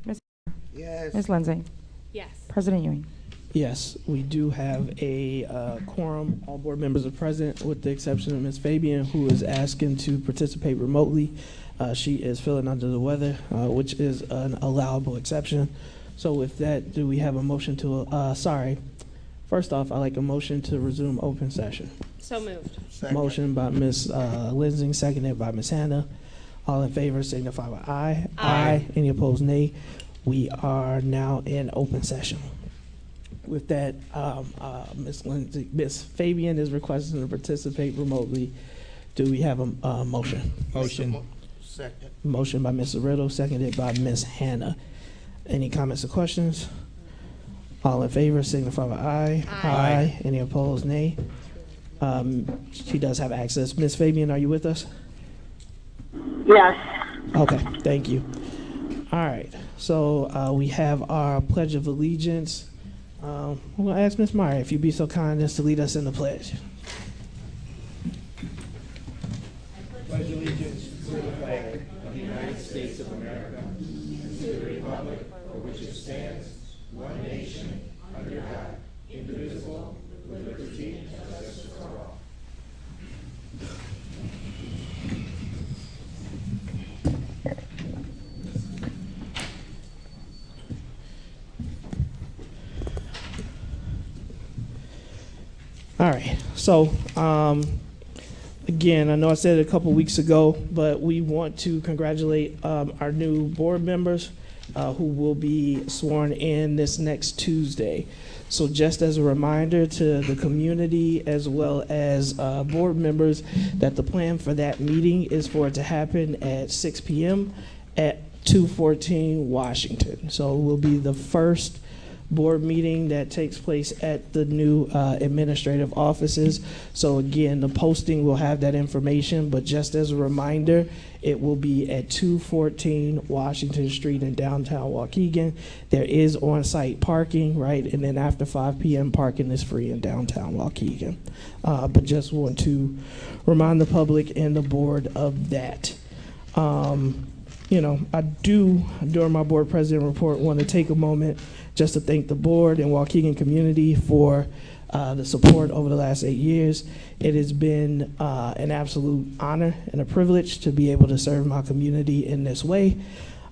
Present. Yes. Ms. Lindsay. Yes. President Ewing. Yes, we do have a quorum. All board members are present with the exception of Ms. Fabian, who is asking to participate remotely. She is feeling under the weather, which is an allowable exception. So with that, do we have a motion to, first off, I'd like a motion to resume open session. So moved. Second. Motion by Ms. Lindsay, seconded by Ms. Hannah. All in favor signify by aye. Aye. Any opposed, nay. We are now in open session. With that, Ms. Fabian is requesting to participate remotely. Do we have a motion? Motion. Second. Motion by Mr. Riddle, seconded by Ms. Hannah. Any comments or questions? All in favor signify by aye. Aye. Any opposed, nay. She does have access. Ms. Fabian, are you with us? Yes. Okay, thank you. All right, so we have our Pledge of Allegiance. I'm going to ask Ms. Meyer if you'd be so kind as to lead us in the pledge. Pledge allegiance to the flag of the United States of America and to the republic for which it stands, one nation, under God, indivisible, with liberty and justice for all. All right, so again, I know I said it a couple weeks ago, but we want to congratulate our new board members who will be sworn in this next Tuesday. So just as a reminder to the community as well as board members that the plan for that meeting is for it to happen at 6 p.m. at 214 Washington. So it will be the first board meeting that takes place at the new administrative offices. So again, the posting will have that information, but just as a reminder, it will be at 214 Washington Street in downtown Waukegan. There is on-site parking, right? And then after 5 p.m., parking is free in downtown Waukegan. But just want to remind the public and the board of that. I do, during my board president report, want to take a moment just to thank the board and Waukegan community for the support over the last 8 years. It has been an absolute honor and a privilege to be able to serve my community in this way.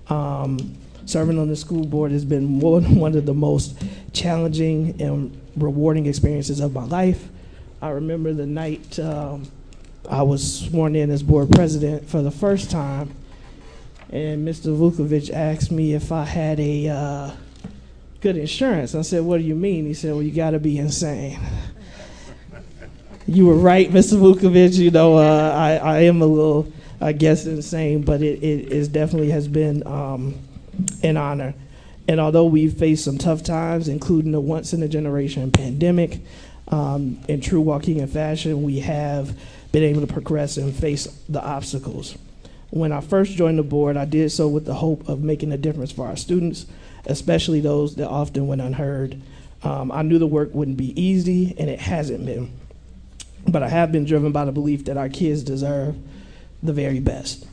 Serving on the school board has been one of the most challenging and rewarding experiences of my life. I remember the night I was sworn in as board president for the first time, and Mr. Vukovic asked me if I had a good insurance. I said, "What do you mean?" He said, "Well, you got to be insane." You were right, Mr. Vukovic. I am a little, I guess, insane, but it is definitely has been an honor. And although we've faced some tough times, including the once-in-a-generation pandemic, in true Waukegan fashion, we have been able to progress and face the obstacles. When I first joined the board, I did so with the hope of making a difference for our students, especially those that often went unheard. I knew the work wouldn't be easy, and it hasn't been. But I have been driven by the belief that our kids deserve the very best.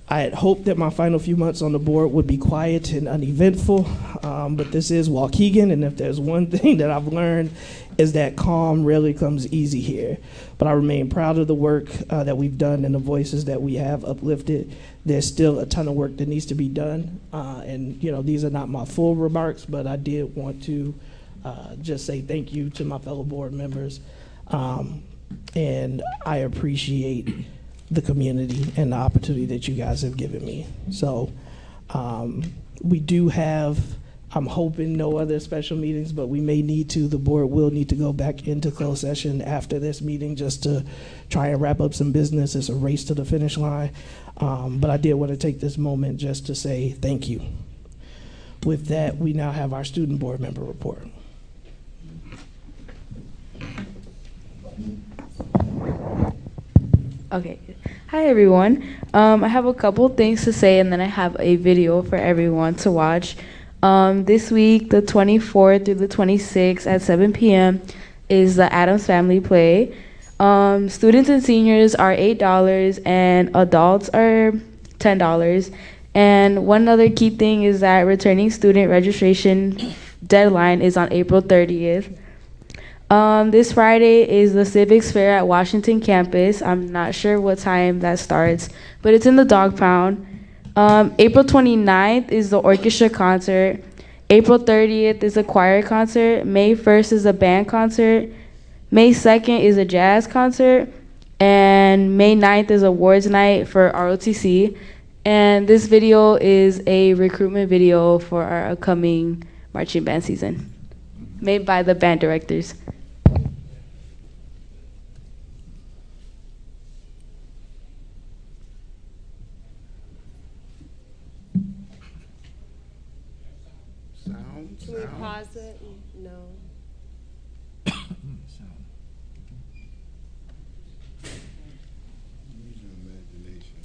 I had hoped that my final few months on the board would be quiet and uneventful, but this is Waukegan, and if there's one thing that I've learned is that calm rarely comes easy here. But I remain proud of the work that we've done and the voices that we have uplifted. There's still a ton of work that needs to be done, and these are not my full remarks, but I did want to just say thank you to my fellow board members, and I appreciate the community and the opportunity that you guys have given me. So we do have, I'm hoping, no other special meetings, but we may need to. The board will need to go back into closed session after this meeting just to try and wrap up some business. It's a race to the finish line. But I did want to take this moment just to say thank you. With that, we now have our student board member report. Okay. Hi, everyone. I have a couple things to say, and then I have a video for everyone to watch. This week, the 24th through the 26th at 7 p.m. is the Addams Family Play. Students and seniors are $8, and adults are $10. And one other key thing is that returning student registration deadline is on April 30th. This Friday is the Civics Fair at Washington campus. I'm not sure what time that starts, but it's in the Dog Pound. April 29th is the orchestra concert. April 30th is a choir concert. May 1st is a band concert. May 2nd is a jazz concert. And May 9th is awards night for ROTC. And this video is a recruitment video for our upcoming marching band season, made by the band directors. Sound. Can we pause it? No. Use your imagination.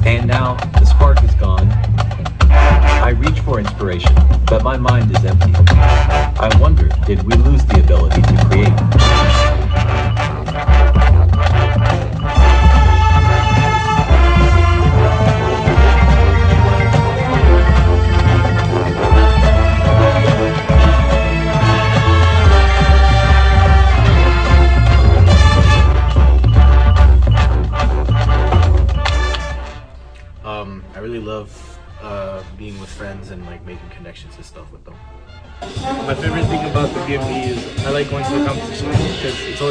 And now the spark is gone. I reach for inspiration, but my mind is empty. I wonder, did we lose the ability to create? I really love being with friends and like making connections and stuff with them. My favorite thing about the B&B is I like going to the competition because it's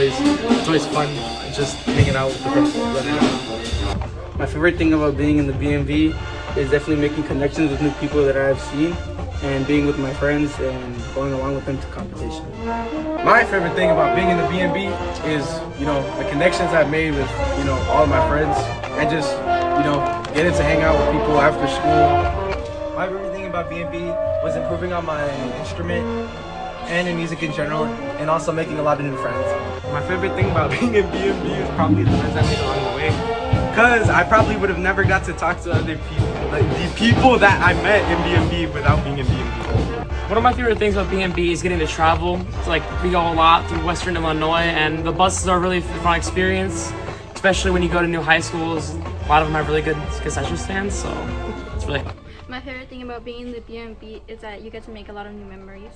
always fun just hanging out with the friends that I have. My favorite thing about being in the B&B is definitely making connections with new people that I've seen and being with my friends and going along with them to competition. My favorite thing about being in the B&B is, the connections I've made with, all of my friends and just, getting to hang out with people after school. My favorite thing about B&B was improving on my instrument and in music in general, and also making a lot of new friends. My favorite thing about being in B&B is probably the friends I made along the way, because I probably would have never got to talk to other people, like the people that I met in B&B without being in B&B. One of my favorite things about B&B is getting to travel. It's like we go a lot through Western Illinois, and the buses are really fun experience, especially when you go to new high schools. A lot of them have really good concession stands, so it's really fun. My favorite thing about being in the B&B is that you get to make a lot of new memories.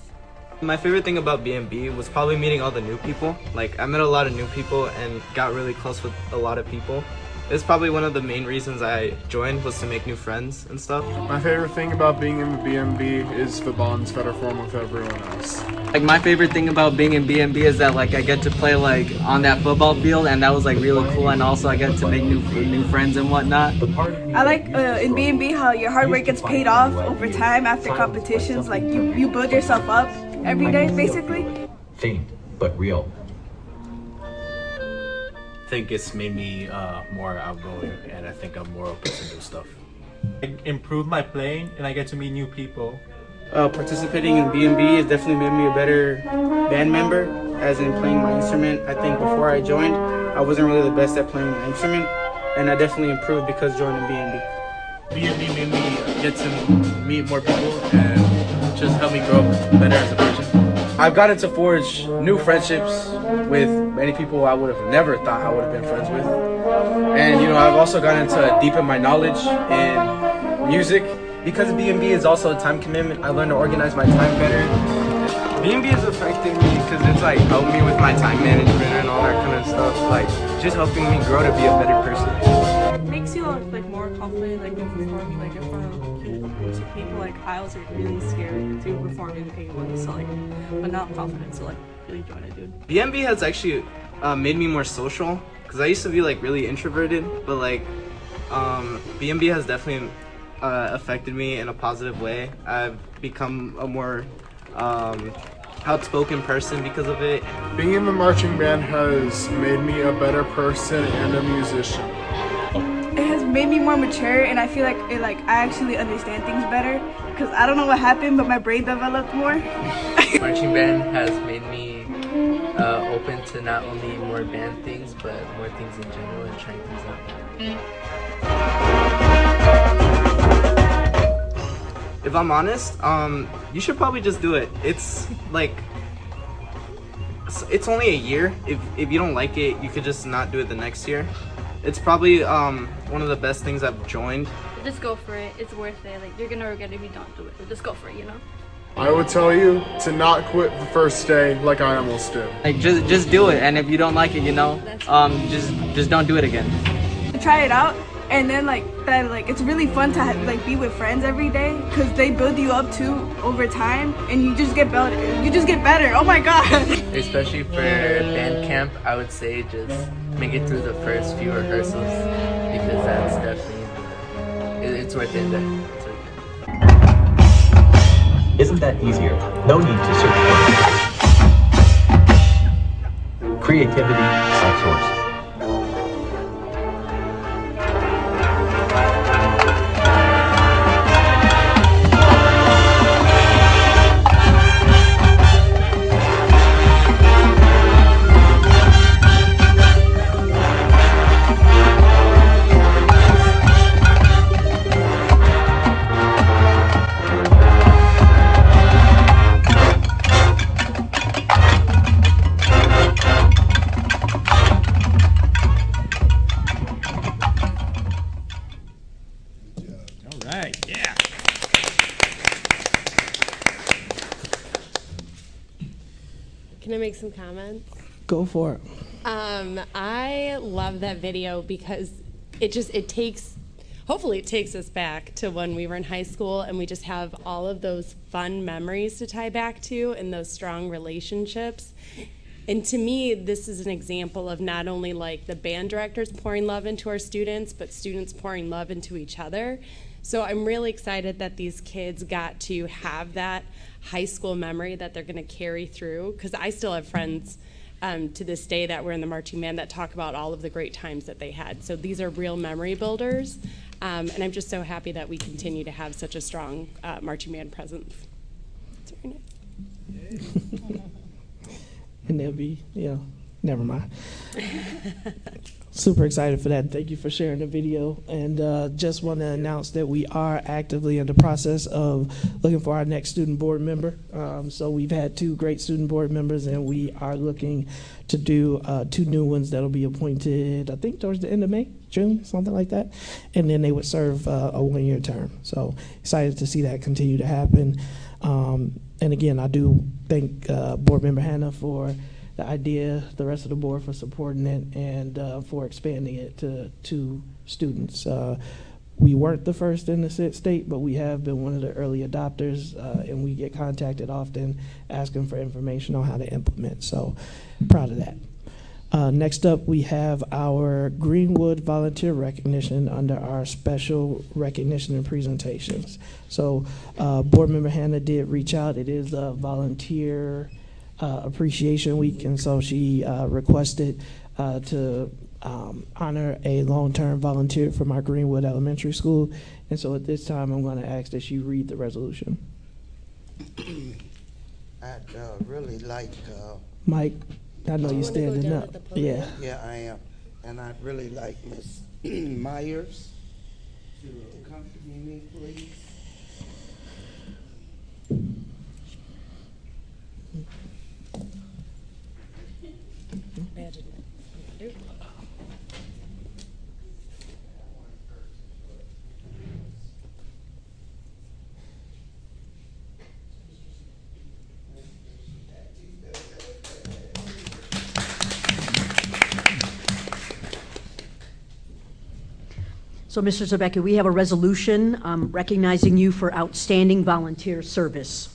My favorite thing about B&B was probably meeting all the new people. Like, I met a lot of new people and got really close with a lot of people. It's probably one of the main reasons I joined, was to make new friends and stuff. My favorite thing about being in the B&B is the bonds that are formed with everyone else. Like, my favorite thing about being in B&B is that like I get to play like on that football field, and that was like really cool, and also I get to make new friends and whatnot. I like in B&B how your hard work gets paid off over time after competitions. Like you build yourself up every day basically. Faint, but real. I think it's made me more outgoing, and I think I'm more open to new stuff. I improve my playing and I get to meet new people. Participating in B&B has definitely made me a better band member, as in playing my instrument. I think before I joined, I wasn't really the best at playing my instrument, and I definitely improved because joining B&B. B&B made me get to meet more people and just help me grow better as a person. I've gotten to forge new friendships with many people I would have never thought I would have been friends with. And I've also gotten to deepen my knowledge in music. Because B&B is also a time commitment, I learned to organize my time better. B&B has affected me because it's like helped me with my time management and all that kind of stuff. Like just helping me grow to be a better person. It makes you like more confident, like when performing like in front of people. Like I was like really scared to perform in A1, so like, but now I'm confident, so like really enjoying it, dude. B&B has actually made me more social because I used to be like really introverted, but like B&B has definitely affected me in a positive way. I've become a more outspoken person because of it. Being in the marching band has made me a better person and a musician. It has made me more mature, and I feel like I actually understand things better because I don't know what happened, but my brain developed more. Marching band has made me open to not only more band things, but more things in general and trying things out. If I'm honest, you should probably just do it. It's like, it's only a year. If you don't like it, you could just not do it the next year. It's probably one of the best things I've joined. Just go for it. It's worth it. Like, you're gonna regret it if you don't do it. But just go for it, you know? I would tell you to not quit the first day like I almost did. Like just do it, and if you don't like it, you know, just don't do it again. Try it out, and then it's really fun to be with friends every day because they build you up too over time, and you just get better. Oh my god! Especially for band camp, I would say just make it through the first few rehearsals because that's definitely it's worth it. Isn't that easier? No need to search for it. Creativity outsourced. Can I make some comments? Go for it. I love that video because hopefully it takes us back to when we were in high school and we just have all of those fun memories to tie back to and those strong relationships. And to me, this is an example of not only like the band directors pouring love into our students, but students pouring love into each other. So I'm really excited that these kids got to have that high school memory that they're going to carry through, because I still have friends to this day that were in the marching band that talk about all of the great times that they had. So these are real memory builders, and I'm just so happy that we continue to have such a strong marching band presence. It's very nice. And they'll be, never mind. Super excited for that. Thank you for sharing the video. And just want to announce that we are actively in the process of looking for our next student board member. So we've had 2 great student board members, and we are looking to do 2 new ones that'll be appointed, I think, towards the end of May, June, something like that. And then they would serve a 1-year term. So excited to see that continue to happen. And again, I do thank Board Member Hannah for the idea, the rest of the board for supporting it, and for expanding it to students. We weren't the first in the state, but we have been one of the early adopters, and we get contacted often asking for information on how to implement. So proud of that. Next up, we have our Greenwood volunteer recognition under our special recognition and presentations. So Board Member Hannah did reach out. It is a volunteer appreciation week, and so she requested to honor a long-term volunteer from our Greenwood Elementary School. And so at this time, I'm going to ask that she read the resolution. I'd really like Mike, I know you're standing up. Yeah. Yeah, I am. And I'd really like Miss Myers to accompany me, please. Imagine it. So, Mr. Zabecki, we have a resolution recognizing you for outstanding volunteer service.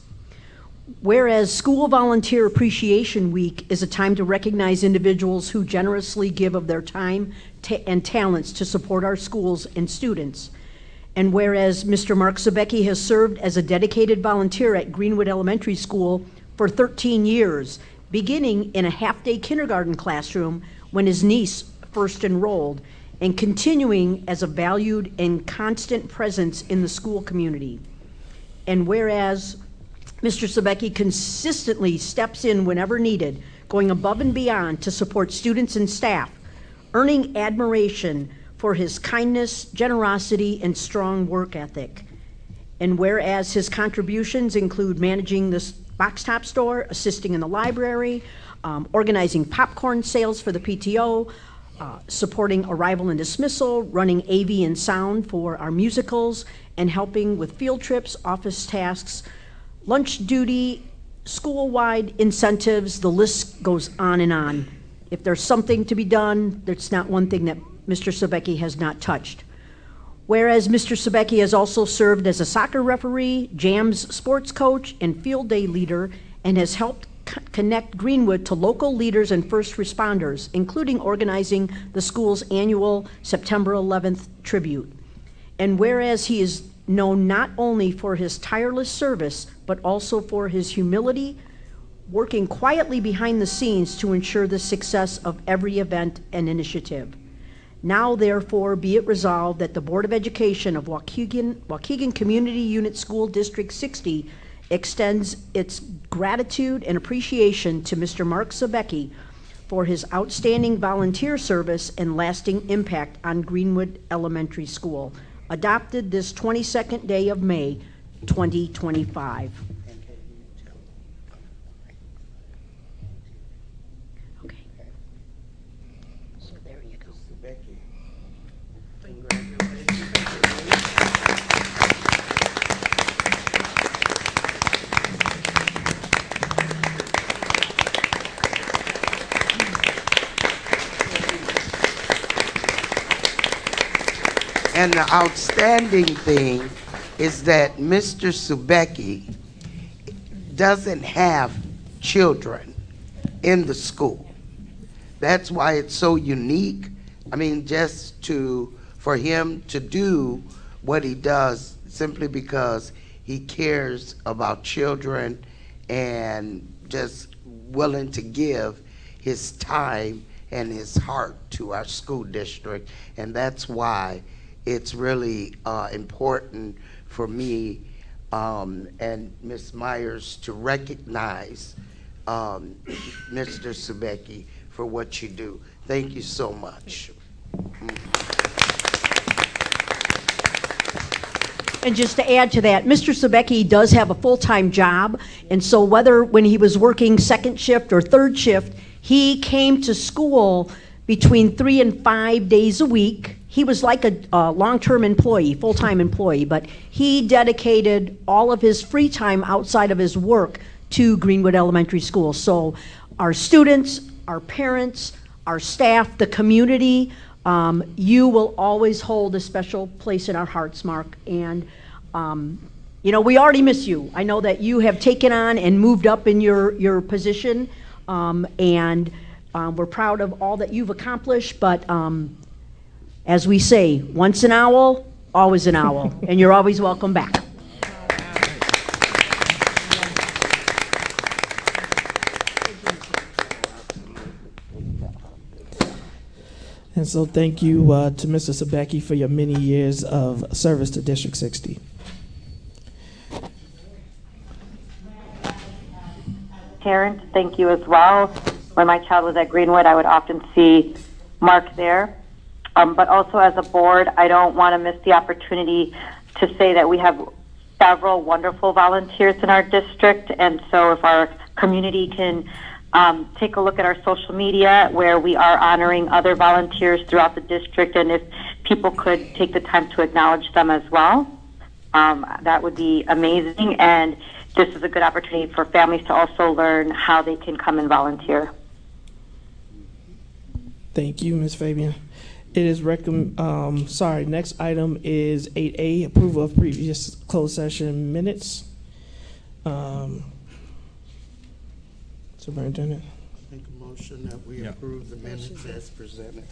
Whereas School Volunteer Appreciation Week is a time to recognize individuals who generously give of their time and talents to support our schools and students. And whereas Mr. Mark Zabecki has served as a dedicated volunteer at Greenwood Elementary School for 13 years, beginning in a half-day kindergarten classroom when his niece first enrolled, and continuing as a valued and constant presence in the school community. And whereas Mr. Zabecki consistently steps in whenever needed, going above and beyond to support students and staff, earning admiration for his kindness, generosity, and strong work ethic. And whereas his contributions include managing the box top store, assisting in the library, organizing popcorn sales for the PTO, supporting arrival and dismissal, running AV and sound for our musicals, and helping with field trips, office tasks, lunch duty, school-wide incentives, the list goes on and on. If there's something to be done, there's not one thing that Mr. Zabecki has not touched. Whereas Mr. Zabecki has also served as a soccer referee, JAMS sports coach, and field day leader, and has helped connect Greenwood to local leaders and first responders, including organizing the school's annual September 11th tribute. And whereas he is known not only for his tireless service, but also for his humility, working quietly behind the scenes to ensure the success of every event and initiative. Now, therefore, be it resolved that the Board of Education of Waukegan Community Unit School District 60 extends its gratitude and appreciation to Mr. Mark Zabecki for his outstanding volunteer service and lasting impact on Greenwood Elementary School, adopted this 22nd day of May, 2025. Okay. So there you go. Becky. And the outstanding thing is that Mr. Zabecki doesn't have children in the school. That's why it's so unique. I mean, for him to do what he does simply because he cares about children and just willing to give his time and his heart to our school district. And that's why it's really important for me and Ms. Myers to recognize Mr. Zabecki for what you do. Thank you so much. And just to add to that, Mr. Zabecki does have a full-time job, and so whether when he was working second shift or third shift, he came to school between 3 and 5 days a week. He was like a long-term employee, full-time employee, but he dedicated all of his free time outside of his work to Greenwood Elementary School. So our students, our parents, our staff, the community, you will always hold a special place in our hearts, Mark. And, we already miss you. I know that you have taken on and moved up in your position, and we're proud of all that you've accomplished, but as we say, once an owl, always an owl, and you're always welcome back. And so thank you to Mr. Zabecki for your many years of service to District 60. Parent, thank you as well. When my child was at Greenwood, I would often see Mark there. But also as a board, I don't want to miss the opportunity to say that we have several wonderful volunteers in our district. And so if our community can take a look at our social media where we are honoring other volunteers throughout the district, and if people could take the time to acknowledge them as well, that would be amazing. And this is a good opportunity for families to also learn how they can come and volunteer. Thank you, Ms. Fabian. It is next item is 8A, approval of previous closed session minutes. Superintendent. Make a motion that we approve the minutes as presented.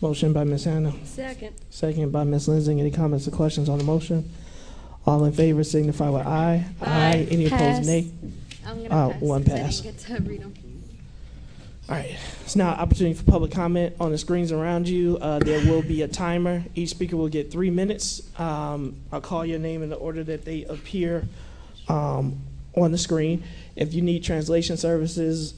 Motion by Ms. Hannah. Second. Second by Ms. Lindsay. Any comments or questions on the motion? All in favor signify with aye. Aye. Any opposed, nay? I'm gonna pass. One 'cause I pass. didn't get to read 'em. All right, it's now opportunity for public comment on the screens around you. There will be a timer. Each speaker will get 3 minutes. I'll call your name in the order that they appear on the screen. If you need translation services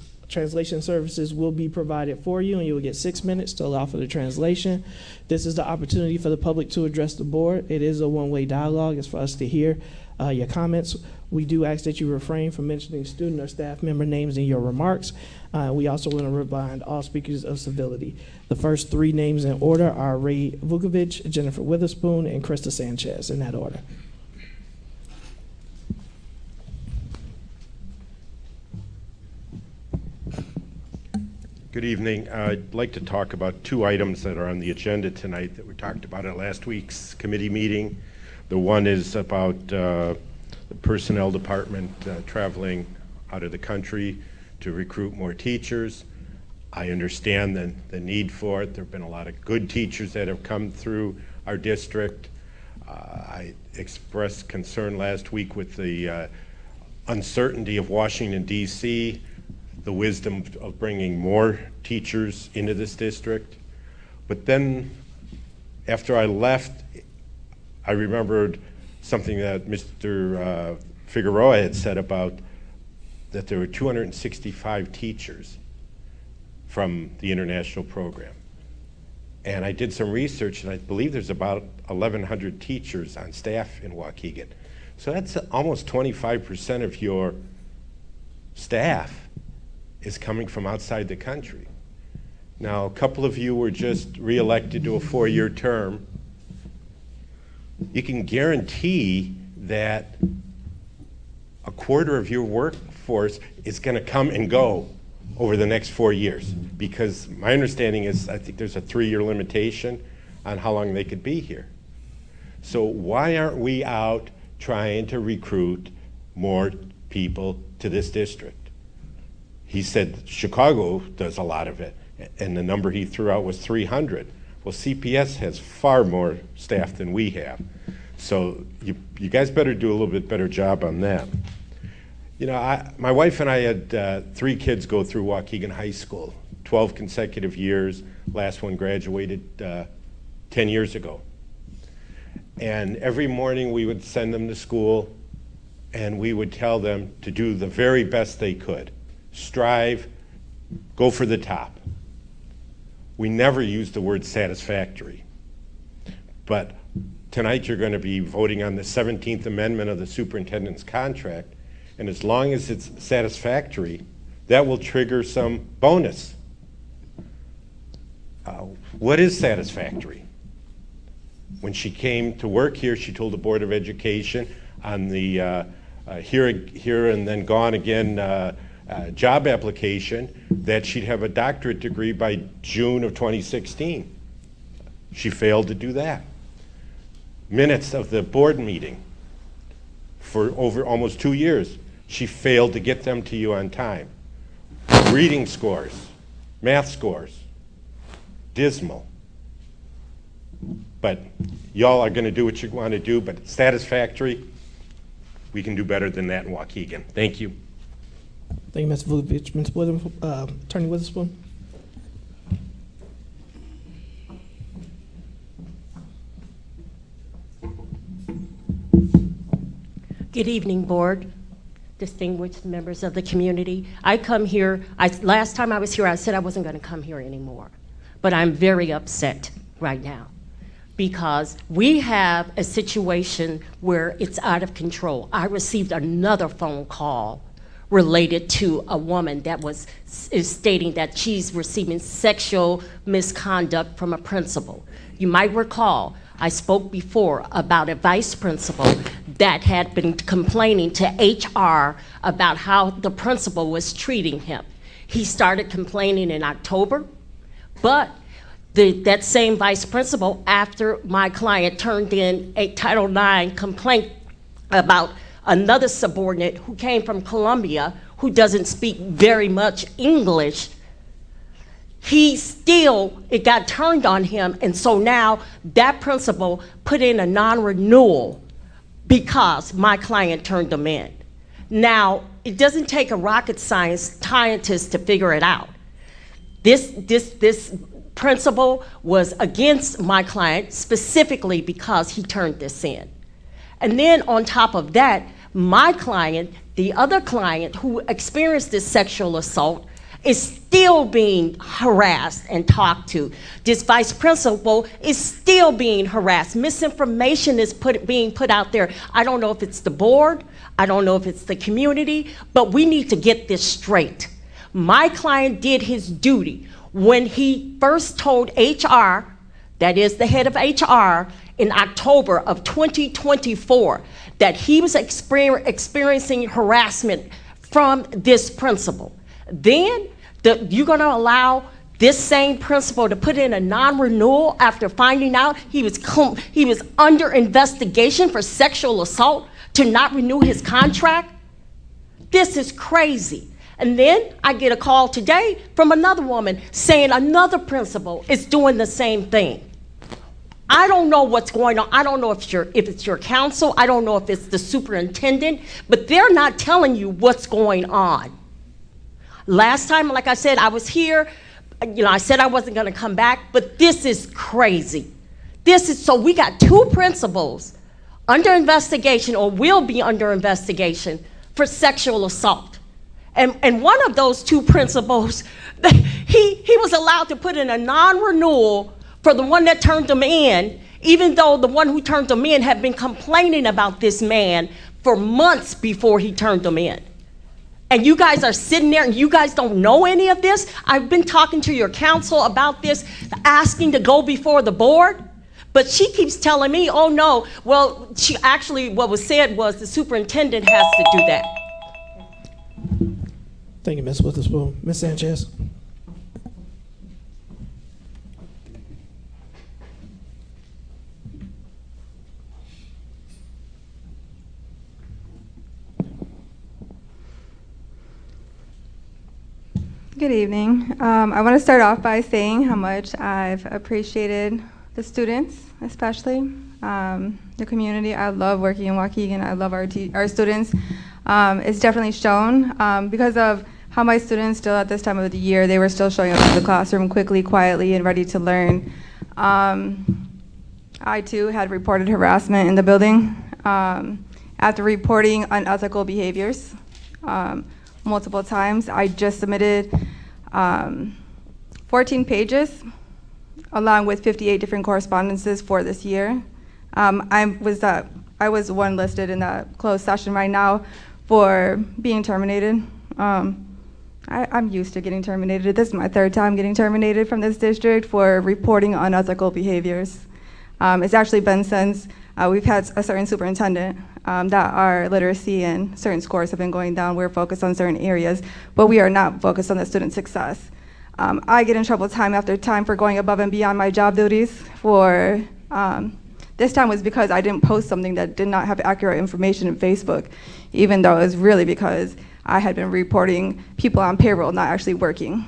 will be provided for you, and you will get 6 minutes to allow for the translation. This is the opportunity for the public to address the board. It is a one-way dialogue. It's for us to hear your comments. We do ask that you refrain from mentioning student or staff member names in your remarks. We also want to remind all speakers of civility. The first 3 names in order are Ray Vukovic, Jennifer Witherspoon, and Krista Sanchez, in that order. Good evening. I'd like to talk about 2 items that are on the agenda tonight that were talked about at last week's committee meeting. The one is about the personnel department traveling out of the country to recruit more teachers. I understand the need for it. There have been a lot of good teachers that have come through our district. I expressed concern last week with the uncertainty of Washington, D.C., the wisdom of bringing more teachers into this district. But then after I left, I remembered something that Mr. Figueroa had said about that there were 265 teachers from the international program. And I did some research, and I believe there's about 1,100 teachers on staff in Waukegan. So that's almost 25% of your staff is coming from outside the country. Now, a couple of you were just reelected to a 4-year term. You can guarantee that a quarter of your workforce is going to come and go over the next 4 years, because my understanding is I think there's a 3-year limitation on how long they could be here. So why aren't we out trying to recruit more people to this district? He said Chicago does a lot of it, and the number he threw out was 300. Well, CPS has far more staff than we have. So you guys better do a little bit better job on that. You know, my wife and I had 3 kids go through Waukegan High School, 12 consecutive years. Last one graduated 10 years ago. And every morning we would send them to school, and we would tell them to do the very best they could. Strive, go for the top. We never used the word satisfactory. But tonight you're going to be voting on the 17th Amendment of the superintendent's contract, and as long as it's satisfactory, that will trigger some bonus. What is satisfactory? When she came to work here, she told the Board of Education on the here and then gone again job application that she'd have a doctorate degree by June of 2016. She failed to do that. Minutes of the board meeting for over almost 2 years, she failed to get them to you on time. Reading scores, math scores, dismal. But y'all are going to do what you want to do, but satisfactory, we can do better than that in Waukegan. Thank you. Thank you, Mr. Vukovic. Ms. Attorney Witherspoon. Good evening, Board, distinguished members of the community. I come here, last time I was here, I said I wasn't going to come here anymore, but I'm very upset right now because we have a situation where it's out of control. I received another phone call related to a woman that is stating that she's receiving sexual misconduct from a principal. You might recall, I spoke before about a vice principal that had been complaining to HR about how the principal was treating him. He started complaining in October, but that same vice principal after my client turned in a Title IX complaint about another subordinate who came from Colombia who doesn't speak very much English. It got turned on him, and so now that principal put in a non-renewal because my client turned them in. Now, it doesn't take a rocket scientist to figure it out. This principal was against my client specifically because he turned this in. And then on top of that, my client, the other client who experienced this sexual assault, is still being harassed and talked to. This vice principal is still being harassed. Misinformation is being put out there. I don't know if it's the board, I don't know if it's the community, but we need to get this straight. My client did his duty when he first told HR, that is the head of HR, in October of 2024, that he was experiencing harassment from this principal. Then you're going to allow this same principal to put in a non-renewal after finding out he was under investigation for sexual assault to not renew his contract? This is crazy. And then I get a call today from another woman saying another principal is doing the same thing. I don't know what's going on. I don't know if it's your council. I don't know if it's the superintendent, but they're not telling you what's going on. Last time, like I said, I was here. I said I wasn't going to come back, but this is crazy. So we got two principals under investigation or will be under investigation for sexual assault. And one of those two principals, he was allowed to put in a non-renewal for the one that turned him in, even though the one who turned him in had been complaining about this man for months before he turned him in. And you guys are sitting there and you guys don't know any of this? I've been talking to your council about this, asking to go before the board, but she keeps telling me, oh no, well, what was said was the superintendent has to do that. Thank you, Ms. Witherspoon. Ms. Sanchez. Good evening. I want to start off by saying how much I've appreciated the students, especially the community. I love working in Waukegan. I love our students. It's definitely shown because of how my students still at this time of the year, they were still showing up to the classroom quickly, quietly, and ready to learn. I too had reported harassment in the building after reporting unethical behaviors. Multiple times. I just submitted 14 pages along with 58 different correspondences for this year. I was one listed in the closed session right now for being terminated. I'm used to getting terminated. This is my third time getting terminated from this district for reporting unethical behaviors. It's actually been since we've had a certain superintendent that our literacy and certain scores have been going down. We're focused on certain areas, but we are not focused on the student success. I get in trouble time after time for going above and beyond my job duties. This time was because I didn't post something that did not have accurate information in Facebook, even though it was really because I had been reporting people on payroll not actually working.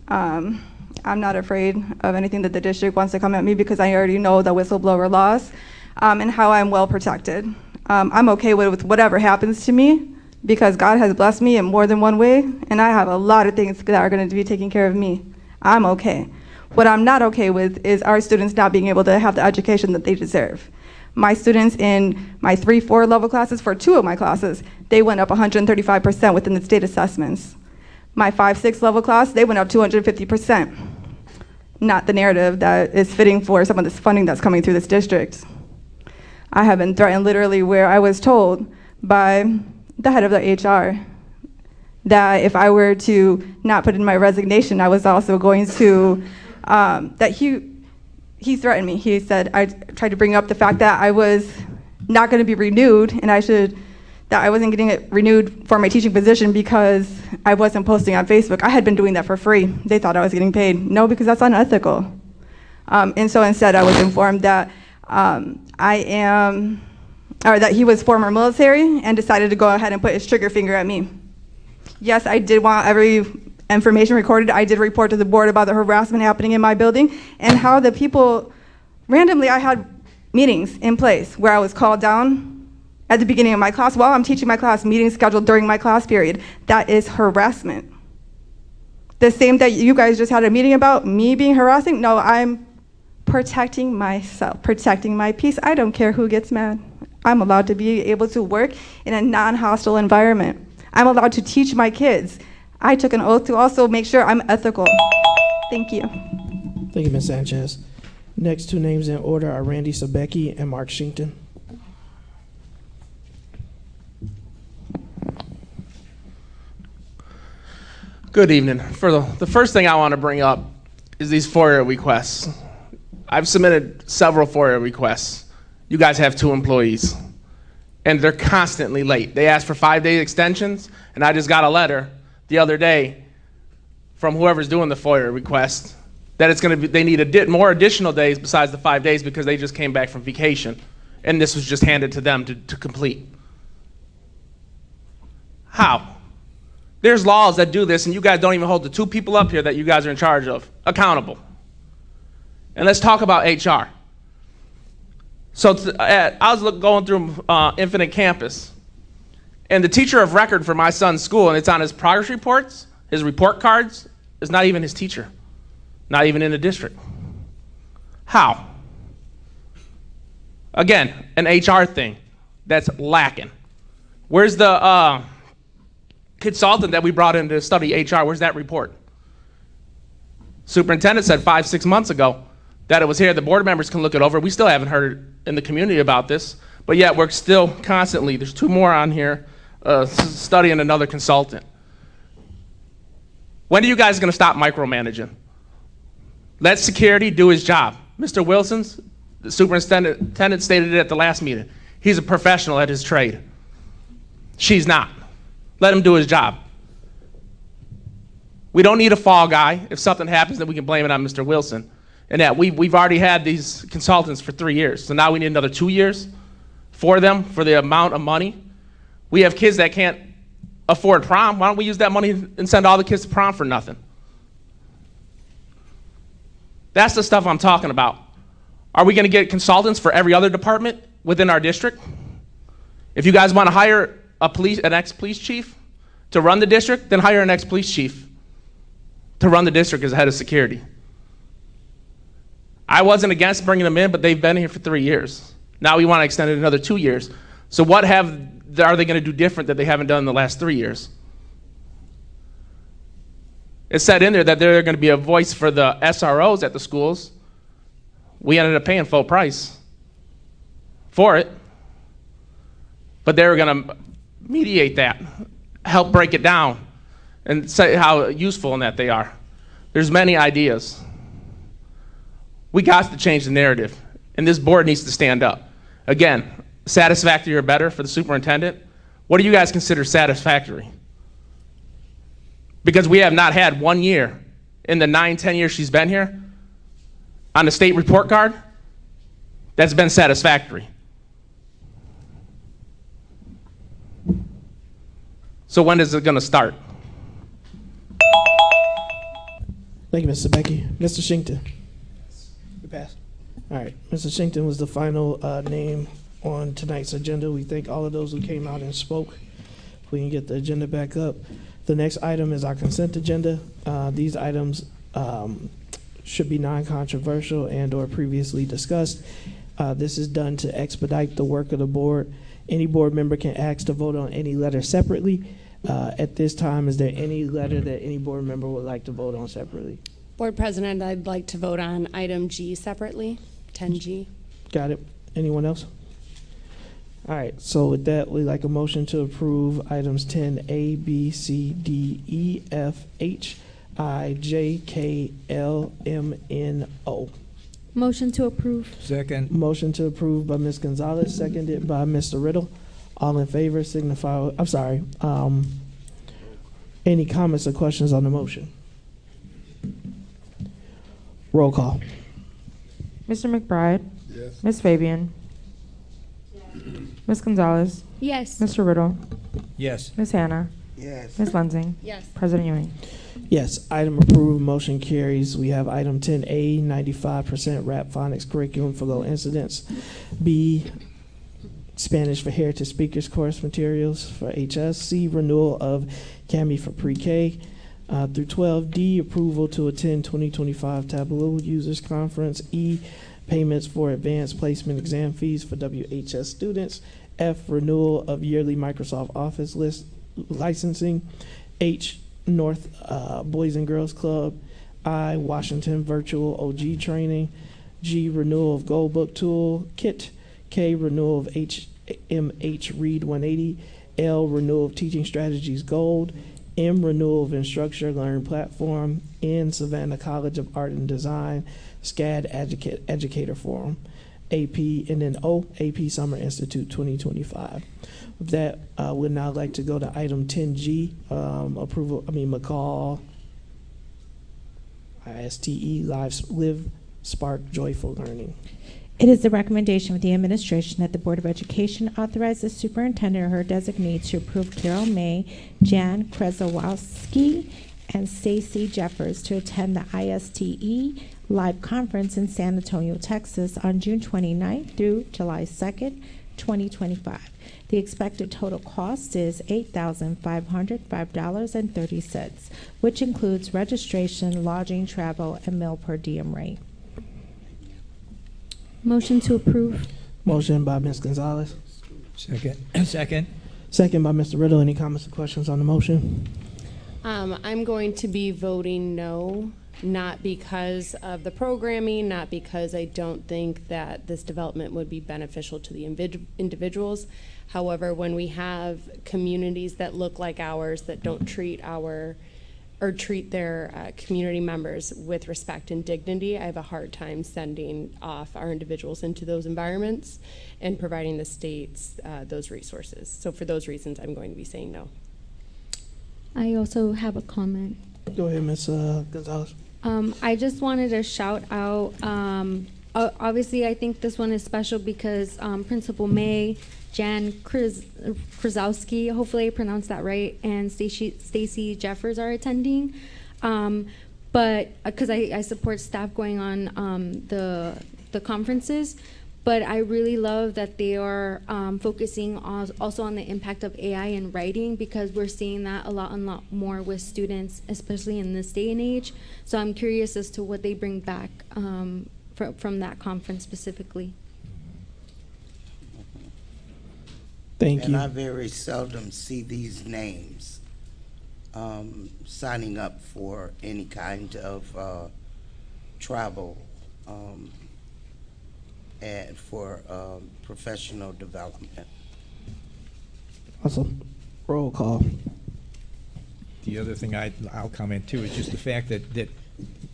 I'm not afraid of anything that the district wants to come at me because I already know the whistleblower laws and how I'm well protected. I'm okay with whatever happens to me because God has blessed me in more than one way, and I have a lot of things that are going to be taking care of me. I'm okay. What I'm not okay with is our students not being able to have the education that they deserve. My students in my 3-4 level classes, for 2 of my classes, they went up 135% within the state assessments. My 5-6 level class, they went up 250%. Not the narrative that is fitting for some of this funding that's coming through this district. I have been threatened literally where I was told by the head of the HR that if I were to not put in my resignation, I was also going to, that he threatened me. He said, I tried to bring up the fact that I was not going to be renewed and that I wasn't getting it renewed for my teaching position because I wasn't posting on Facebook. I had been doing that for free. They thought I was getting paid. No, because that's unethical. And so instead, I was informed that that he was former military and decided to go ahead and put his trigger finger at me. Yes, I did want every information recorded. I did report to the board about the harassment happening in my building and how the people, randomly I had meetings in place where I was called down at the beginning of my class while I'm teaching my class, meetings scheduled during my class period. That is harassment. The same that you guys just had a meeting about, me being harassing? No, I'm protecting myself, protecting my peace. I don't care who gets mad. I'm allowed to be able to work in a non-hostile environment. I'm allowed to teach my kids. I took an oath to also make sure I'm ethical. Thank you. Thank you, Ms. Sanchez. Next two names in order are Randy Sabecki and Mark Shinkton. Good evening. For the first thing I want to bring up is these FOIA requests. I've submitted several FOIA requests. You guys have 2 employees, and they're constantly late. They asked for 5-day extensions, and I just got a letter the other day from whoever's doing the FOIA request that it's going to be, they need more additional days besides the 5 days because they just came back from vacation, and this was just handed to them to complete. How? There's laws that do this, and you guys don't even hold the 2 people up here that you guys are in charge of accountable. And let's talk about HR. So I was going through Infinite Campus, and the teacher of record for my son's school, and it's on his progress reports, his report cards, is not even his teacher, not even in the district. How? Again, an HR thing that's lacking. Where's the consultant that we brought in to study HR? Where's that report? Superintendent said 5-6 months ago that it was here. The board members can look it over. We still haven't heard in the community about this, but yet we're still constantly, there's 2 more on here studying another consultant. When are you guys going to stop micromanaging? Let security do his job. Mr. Wilson's, the superintendent stated it at the last meeting. He's a professional at his trade. She's not. Let him do his job. We don't need a fall guy. If something happens, then we can blame it on Mr. Wilson. And that we've already had these consultants for 3 years, so now we need another 2 years for them for the amount of money. We have kids that can't afford prom. Why don't we use that money and send all the kids to prom for nothing? That's the stuff I'm talking about. Are we going to get consultants for every other department within our district? If you guys want to hire an ex-police chief to run the district, then hire an ex-police chief to run the district as head of security. I wasn't against bringing them in, but they've been here for 3 years. Now we want to extend it another 2 years. So what are they going to do different that they haven't done in the last 3 years? It said in there that they're going to be a voice for the SROs at the schools. We ended up paying full price for it. But they were going to mediate that, help break it down, and say how useful in that they are. There's many ideas. We got to change the narrative, and this board needs to stand up. Again, satisfactory or better for the superintendent. What do you guys consider satisfactory? Because we have not had 1 year in the 9-10 years she's been here on the state report card that's been satisfactory. So when is it going to start? Thank you, Mr. Becky. Mr. Shinkton. We pass. All right. Mr. Shinkton was the final name on tonight's agenda. We thank all of those who came out and spoke. If we can get the agenda back up. The next item is our consent agenda. These items should be non-controversial and or previously discussed. This is done to expedite the work of the board. Any board member can ask to vote on any letter separately. At this time, is there any letter that any board member would like to vote on separately? Board President, I'd like to vote on item G separately, 10G. Got it. Anyone else? All right, so with that, we'd like a motion to approve items 10A, B, C, D, E, F, H, I, J, K, L, M, N, O. Motion to approve. Second. Motion to approve by Ms. Gonzalez, seconded by Mr. Riddle. All in favor signify, I'm sorry, any comments or questions on the motion? Roll call. Mr. McBride? Yes. Ms. Fabian? Ms. Gonzalez? Yes. Mr. Riddle? Yes. Ms. Hannah? Yes. Ms. Lensing? Yes. President Ewing? Yes, item approved, motion carries. We have item 10A, 95% rap phonics curriculum for low incidents. B, Spanish for Heritage Speakers course materials for HS. C, renewal of CAMI for pre-K through 12. D, approval to attend 2025 Tableau Users Conference. E, payments for advanced placement exam fees for WHS students. F, renewal of yearly Microsoft Office list licensing. H, North Boys and Girls Club. I, Washington Virtual OG Training. G, renewal of Gold Book Tool Kit. K, renewal of HMH Read 180. L, renewal of Teaching Strategies Gold. M, renewal of Instructure Learn Platform. N, Savannah College of Art and Design SCAD Educator Forum. AP, and then O, AP Summer Institute 2025. With that, we'd now like to go to item 10G, McCall ISTE Live Spark Joyful Learning. It is the recommendation of the administration that the Board of Education authorize the superintendent or her designee to approve Carol May, Jan Krezowski, and Stacy Jeffers to attend the ISTE Live Conference in San Antonio, Texas on June 29th through July 2nd, 2025. The expected total cost is $8,505.30, which includes registration, lodging, travel, and meal per diem rate. Motion to approve. Motion by Ms. Gonzalez. Second. Second. Second by Mr. Riddle. Any comments or questions on the motion? I'm going to be voting no, not because of the programming, not because I don't think that this development would be beneficial to the individuals. However, when we have communities that look like ours that don't treat their community members with respect and dignity, I have a hard time sending off our individuals into those environments and providing the states those resources. So for those reasons, I'm going to be saying no. I also have a comment. Go ahead, Ms. Gonzalez. I just wanted to shout out, obviously I think this one is special because Principal May, Jan Krezowski, hopefully I pronounced that right, and Stacy Jeffers are attending. But because I support staff going on the conferences, but I really love that they are focusing also on the impact of AI in writing, because we're seeing that a lot more with students, especially in this day and age. So I'm curious as to what they bring back from that conference specifically. Thank and you. I very seldom see these names signing up for any kind of travel and for professional development. Awesome. Roll call. The other thing I'll comment too is just the fact that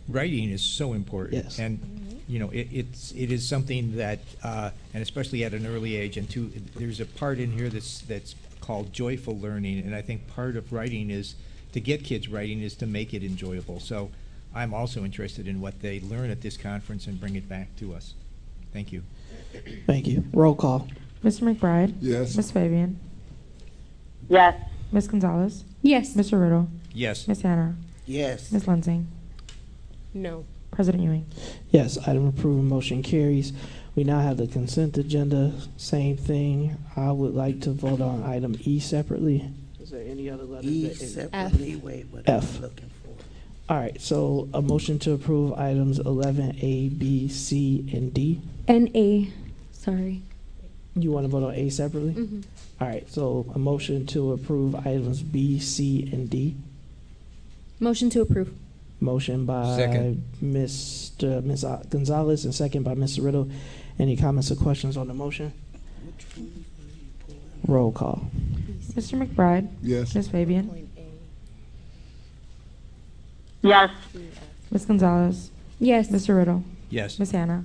writing is so important. Yes. And you know, it is something that, and especially at an early age, and two, there's a part in here that's called joyful learning, and I think part of writing is, to get kids writing, is to make it enjoyable. So I'm also interested in what they learn at this conference and bring it back to us. Thank you. Thank you. Roll call. Mr. McBride? Yes. Ms. Fabian? Yes. Ms. Gonzalez? Yes. Mr. Riddle? Yes. Ms. Hannah? Yes. Ms. Lensing? No. President Ewing? Yes, item approved, motion carries. We now have the consent agenda, same thing. I would like to vote on item E separately. Is there any other letters? E that- separately, wait, what F. I'm looking for. All right, so a motion to approve items 11A, B, C, and D. And A, sorry. You want to vote on A separately? Mm-hmm. All right, so a motion to approve items B, C, and D. Motion to approve. Motion by Second. Ms. Gonzalez and second by Mr. Riddle. Any comments or questions on the motion? Roll call. Mr. McBride? Yes. Ms. Fabian? Yes. Ms. Gonzalez? Yes. Mr. Riddle? Yes. Ms. Hannah?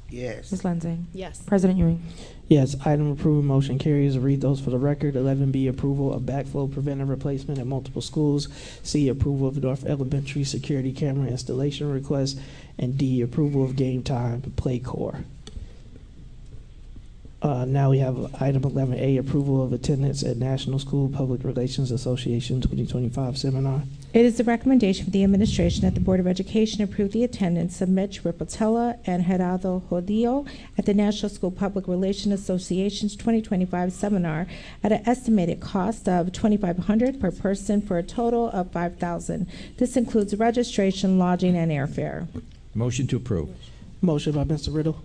Yes. Ms. Lensing? Yes. President Ewing? Yes, item approved, motion carries. Read those for the record. 11B, approval of backflow preventer replacement at multiple schools. C, approval of North Elementary security camera installation request. And D, approval of game time play core. Now we have item 11A, approval of attendance at National School Public Relations Association 2025 seminar. It is the recommendation of the administration that the Board of Education approve the attendance of Mitch Ripatella and Gerardo Jodillo at the National School Public Relations Association's 2025 seminar at an estimated cost of $2,500 per person for a total of $5,000. This includes registration, lodging, and airfare. Motion to approve. Motion by Mr. Riddle,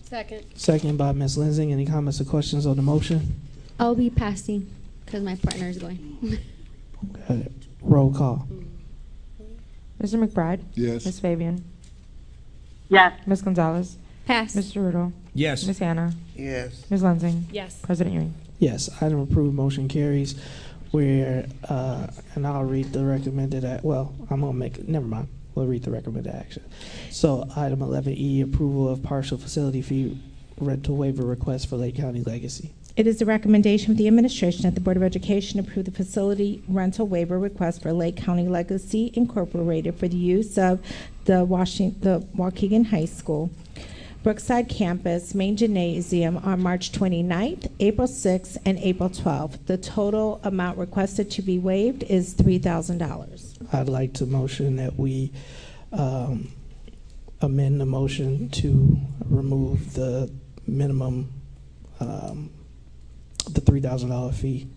Second. second by Ms. Lensing. Any comments or questions on the motion? I'll be passing because my partner is going. Roll call. Mr. McBride? Yes. Ms. Fabian? Yes. Ms. Gonzalez? Pass. Mr. Riddle? Yes. Ms. Hannah? Yes. Ms. Lensing? Yes. President Ewing? Yes, item approved, motion carries. Where, and I'll read the recommended, well, I'm gonna make, never mind, we'll read the recommended action. So item 11E, approval of partial facility fee rental waiver request for Lake County Legacy. It is the recommendation of the administration that the Board of Education approve the facility rental waiver request for Lake County Legacy Incorporated for the use of the Waukegan High School Brookside Campus Main Gymnasium on March 29th, April 6th, and April 12th. The total amount requested to be waived is $3,000. I'd like to motion that we amend the motion to remove the minimum, the $3,000 fee.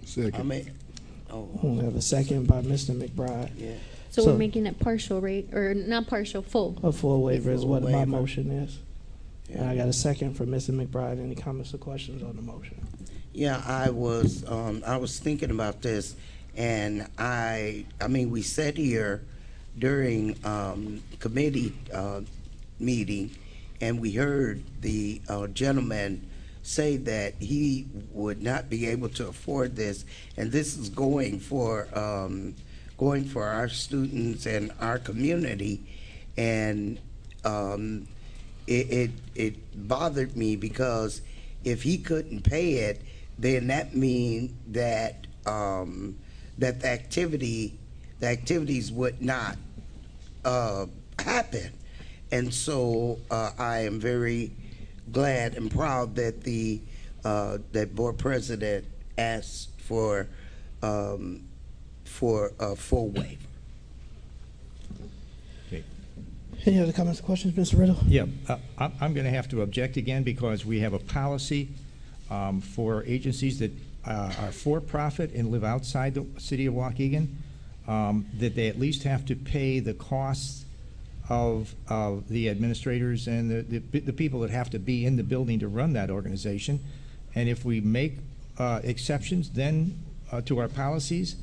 Second. We have a second by Mr. McBride. Yeah. So we're making it partial, right? Or not partial, full. A full waiver is Full what my waiver. motion is. And I got a second from Mr. McBride. Any comments or questions on the motion? Yeah, I was thinking about this, and I mean, we sat here during committee meeting, and we heard the gentleman say that he would not be able to afford this, and this is going for our students and our community, and it bothered me because if he couldn't pay it, then that means that that the activities would not happen, and so I am very glad and proud that that board president asked for a full waiver. Okay. Any other comments or questions, Mr. Riddle? Yeah, I'm going to have to object again because we have a policy for agencies that are for-profit and live outside the city of Waukegan, that they at least have to pay the costs of the administrators and the people that have to be in the building to run that organization. And if we make exceptions then to our policies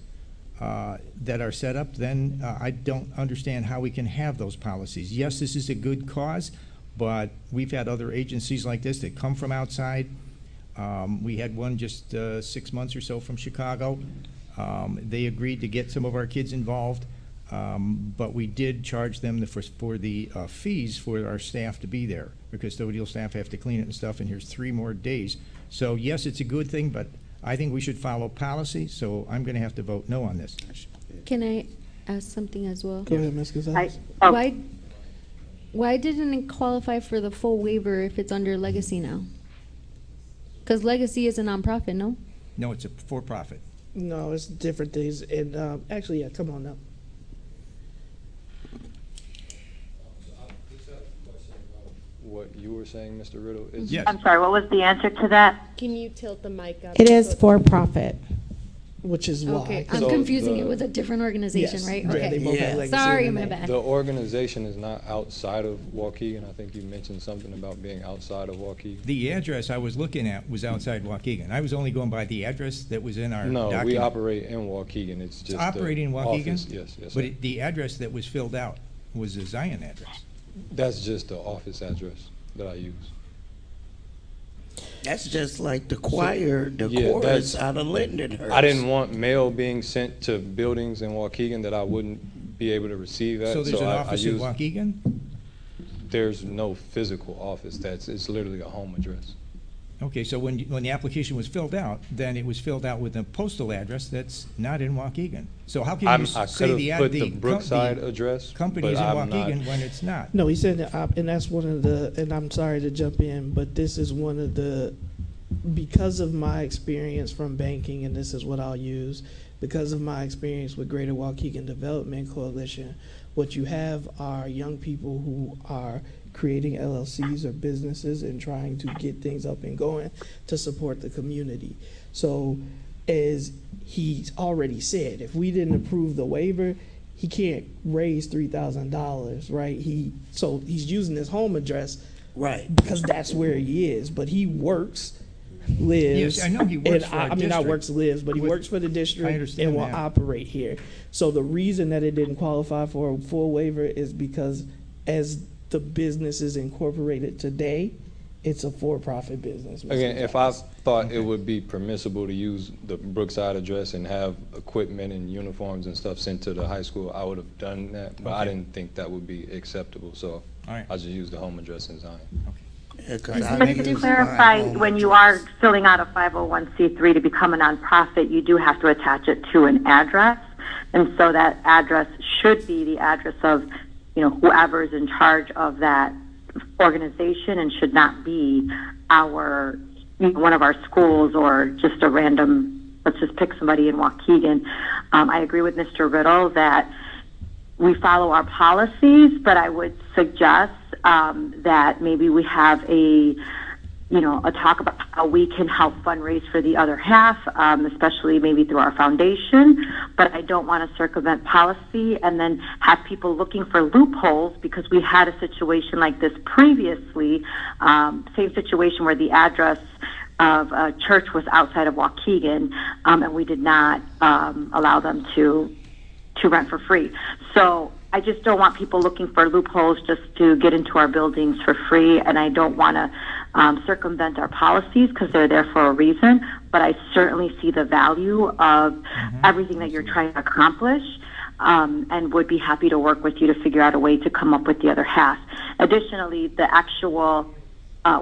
that are set up, then I don't understand how we can have those policies. Yes, this is a good cause, but we've had other agencies like this that come from outside. We had one just 6 months or so from Chicago. They agreed to get some of our kids involved, but we did charge them for the fees for our staff to be there, because custodial staff have to clean it and stuff, and here's 3 more days. So yes, it's a good thing, but I think we should follow policy, so I'm going to have to vote no on this. Can I ask something as well? Go ahead, Ms. Gonzalez. Why didn't it qualify for the full waiver if it's under Legacy now? Because Legacy is a nonprofit, no? No, it's a for-profit. No, it's different things. And actually, yeah, come on now. What you were saying, Mr. Riddle? Is Yes. I'm sorry, what was the answer to that? Can you tilt the mic up? It is for-profit. Which is why. Okay, I'm So confusing the- it with a different organization, Yes, right? right, Okay. they both have Legacy Sorry, in my the name. bad. the organization is not outside of Waukegan. I think you mentioned something about being outside of Waukegan. The address I was looking at was outside Waukegan. I was only going by the address that was in our No, document. we operate in Waukegan. It's just Operating in the Waukegan? office. Yes, yes. But sir. the address that was filled out was a Zion address. That's just the office address that I use. That's just like the choir, the Yeah, chorus that's- out of Lindenhurst. I didn't want mail being sent to buildings in Waukegan that I wouldn't be able to receive at. So there's an I office in use Waukegan? There's no physical office. It's literally a home address. Okay, so when the application was filled out, then it was filled out with a postal address that's not in Waukegan. So how can you I say could the have put the Brookside address, company's in but I'm Waukegan not. when it's not? No, he said that, and that's one of the, and I'm sorry to jump in, but this is one of the, because of my experience from banking, and this is what I'll use, because of my experience with Greater Waukegan Development Coalition, what you have are young people who are creating LLCs or businesses and trying to get things up and going to support the community. So as he's already said, if we didn't approve the waiver, he can't raise $3,000, right? So he's using his home address, right? Because that's where he is. But he works, lives. Yes, I know he works for a I mean, not district. works, lives, but he works for the I district understand and will that. operate here. So the reason that it didn't qualify for a full waiver is because as the business is incorporated today, it's a for-profit business. Mr. Again, if I Gonzalez. thought it would be permissible to use the Brookside address and have equipment and uniforms and stuff sent to the high school, I would have done that, but I Okay. didn't think that would be acceptable, so All right. I just used the home address in Zion. But to clarify, when you are filling out a 501c3 to become a nonprofit, you do have to attach it to an address. And so that address should be the address of, whoever is in charge of that organization, and should not be one of our schools or just a random, let's just pick somebody in Waukegan. I agree with Mr. Riddle that we follow our policies, but I would suggest that maybe we have a talk about how we can help fundraise for the other half, especially maybe through our foundation. But I don't want to circumvent policy and then have people looking for loopholes, because we had a situation like this previously, same situation where the address of a church was outside of Waukegan, and we did not allow them to rent for free. So I just don't want people looking for loopholes just to get into our buildings for free, and I don't want to circumvent our policies, because they're there for a reason. But I certainly see the value of everything that you're trying to accomplish, and would be happy to work with you to figure out a way to come up with the other half. Additionally, the actual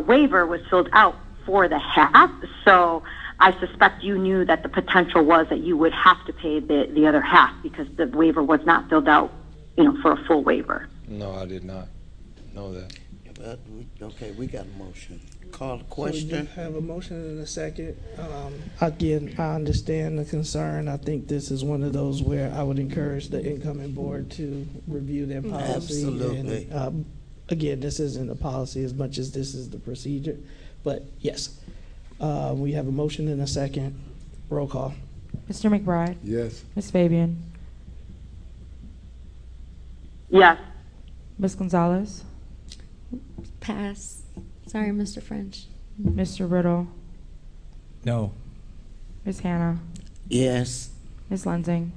waiver was filled out for the half, so I suspect you knew that the potential was that you would have to pay the other half, because the waiver was not filled out, for a full waiver. No, I did not know that. But okay, we got a motion. Call the So we question. do have a motion and a second. Again, I understand the concern. I think this is one of those where I would encourage the incoming board to review their policy. Absolutely. And, again, this isn't a policy as much as this is the procedure. But yes, we have a motion and a second. Roll call. Mr. McBride? Yes. Ms. Fabian? Yes. Ms. Gonzalez? Pass. Sorry, Mr. French. Mr. Riddle? No. Ms. Hannah? Yes. Ms. Lensing?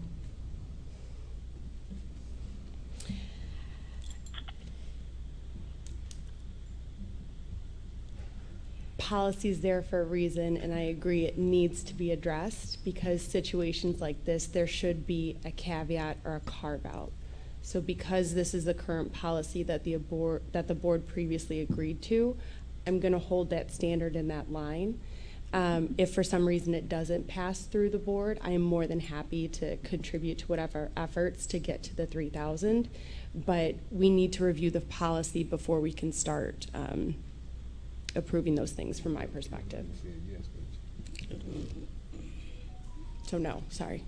Policy is there for a reason, and I agree it needs to be addressed, because situations like this, there should be a caveat or a carve out. So because this is the current policy that the board previously agreed to, I'm going to hold that standard in that line. If for some reason it doesn't pass through the board, I am more than happy to contribute to whatever efforts to get to the 3,000. But we need to review the policy before we can start approving those things from my perspective. So no, sorry.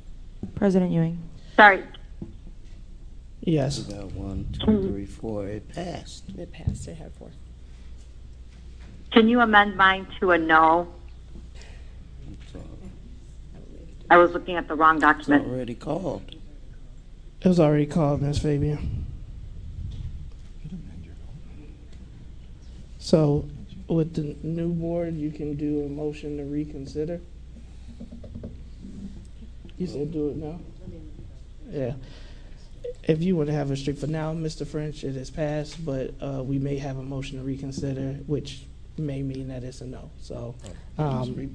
President Ewing? Sorry. Yes. We got 1, 2, 3, 4. It passed. It passed. I had 4. Can you amend mine to a no? I was looking at the wrong It's document. already called. It was already called, Ms. Fabian. So with the new board, you can do a motion to reconsider? You said do it now? Yeah. If you want to have a strict, for now, Mr. French, it has passed, but we may have a motion to reconsider, which may mean that it's a no. So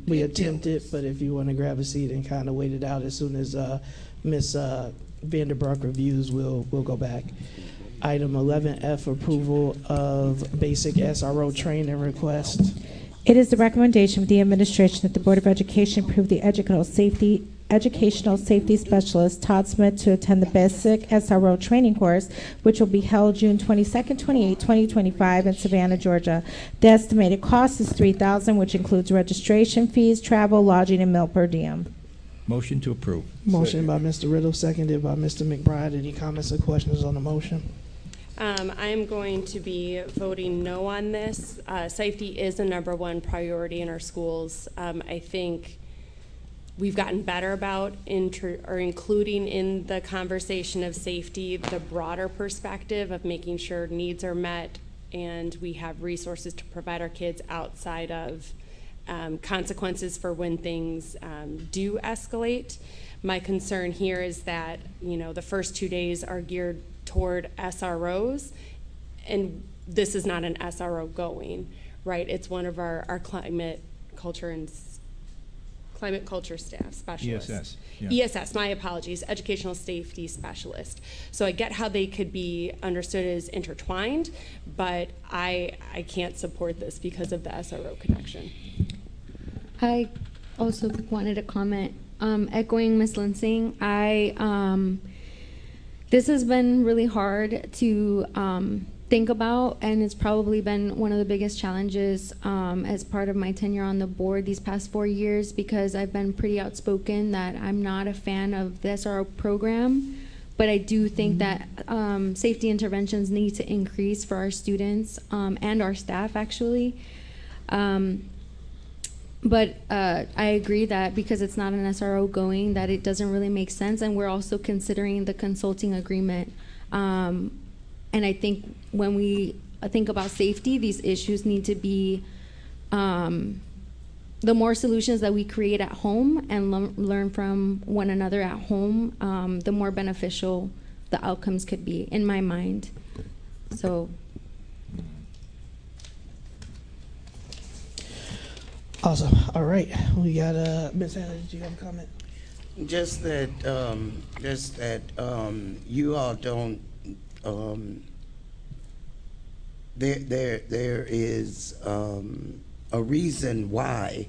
we attempt it, but if you want to grab a seat and kind of wait it out, as soon as Ms. Vanderbroek reviews, we'll go back. Item 11F, approval of basic SRO training request. It is the recommendation of the administration that the Board of Education approve the educational safety specialist Todd Smith to attend the basic SRO training course, which will be held June 22nd, 28th, 2025 in Savannah, Georgia. The estimated cost is $3,000, which includes registration fees, travel, lodging, and meal per diem. Motion to approve. Motion by Mr. Riddle, seconded by Mr. McBride. Any comments or questions on the motion? I am going to be voting no on this. Safety is the #1 priority in our schools. I think we've gotten better about including in the conversation of safety the broader perspective of making sure needs are met and we have resources to provide our kids outside of consequences for when things do escalate. My concern here is that, the first 2 days are geared toward SROs, and this is not an SRO going, right? It's one of our climate culture staff specialists. ESS. Yeah. ESS, my apologies, educational safety specialist. So I get how they could be understood as intertwined, but I can't support this because of the SRO connection. I also wanted to comment, echoing Ms. Lansing. This has been really hard to think about, and it's probably been one of the biggest challenges as part of my tenure on the board these past 4 years, because I've been pretty outspoken that I'm not a fan of the SRO program, but I do think that safety interventions need to increase for our students and our staff, actually. But I agree that because it's not an SRO going, that it doesn't really make sense, and we're also considering the consulting agreement. And I think when we think about safety, these issues need to be, the more solutions that we create at home and learn from one another at home, the more beneficial the outcomes could be, in my mind. So. Awesome. All right. We got Ms. Hannah, did you have a comment? Just that you all don't. There is a reason why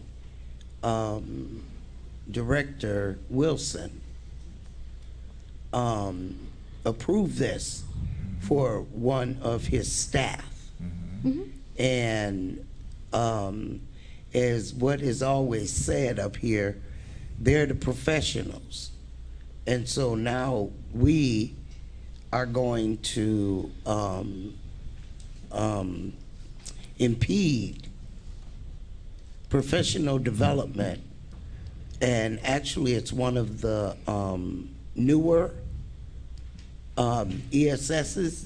Director Wilson approved this for one of his staff, and as what is always said up here, they're the professionals. And so now we are going to impede professional development. And actually it's one of the newer ESSs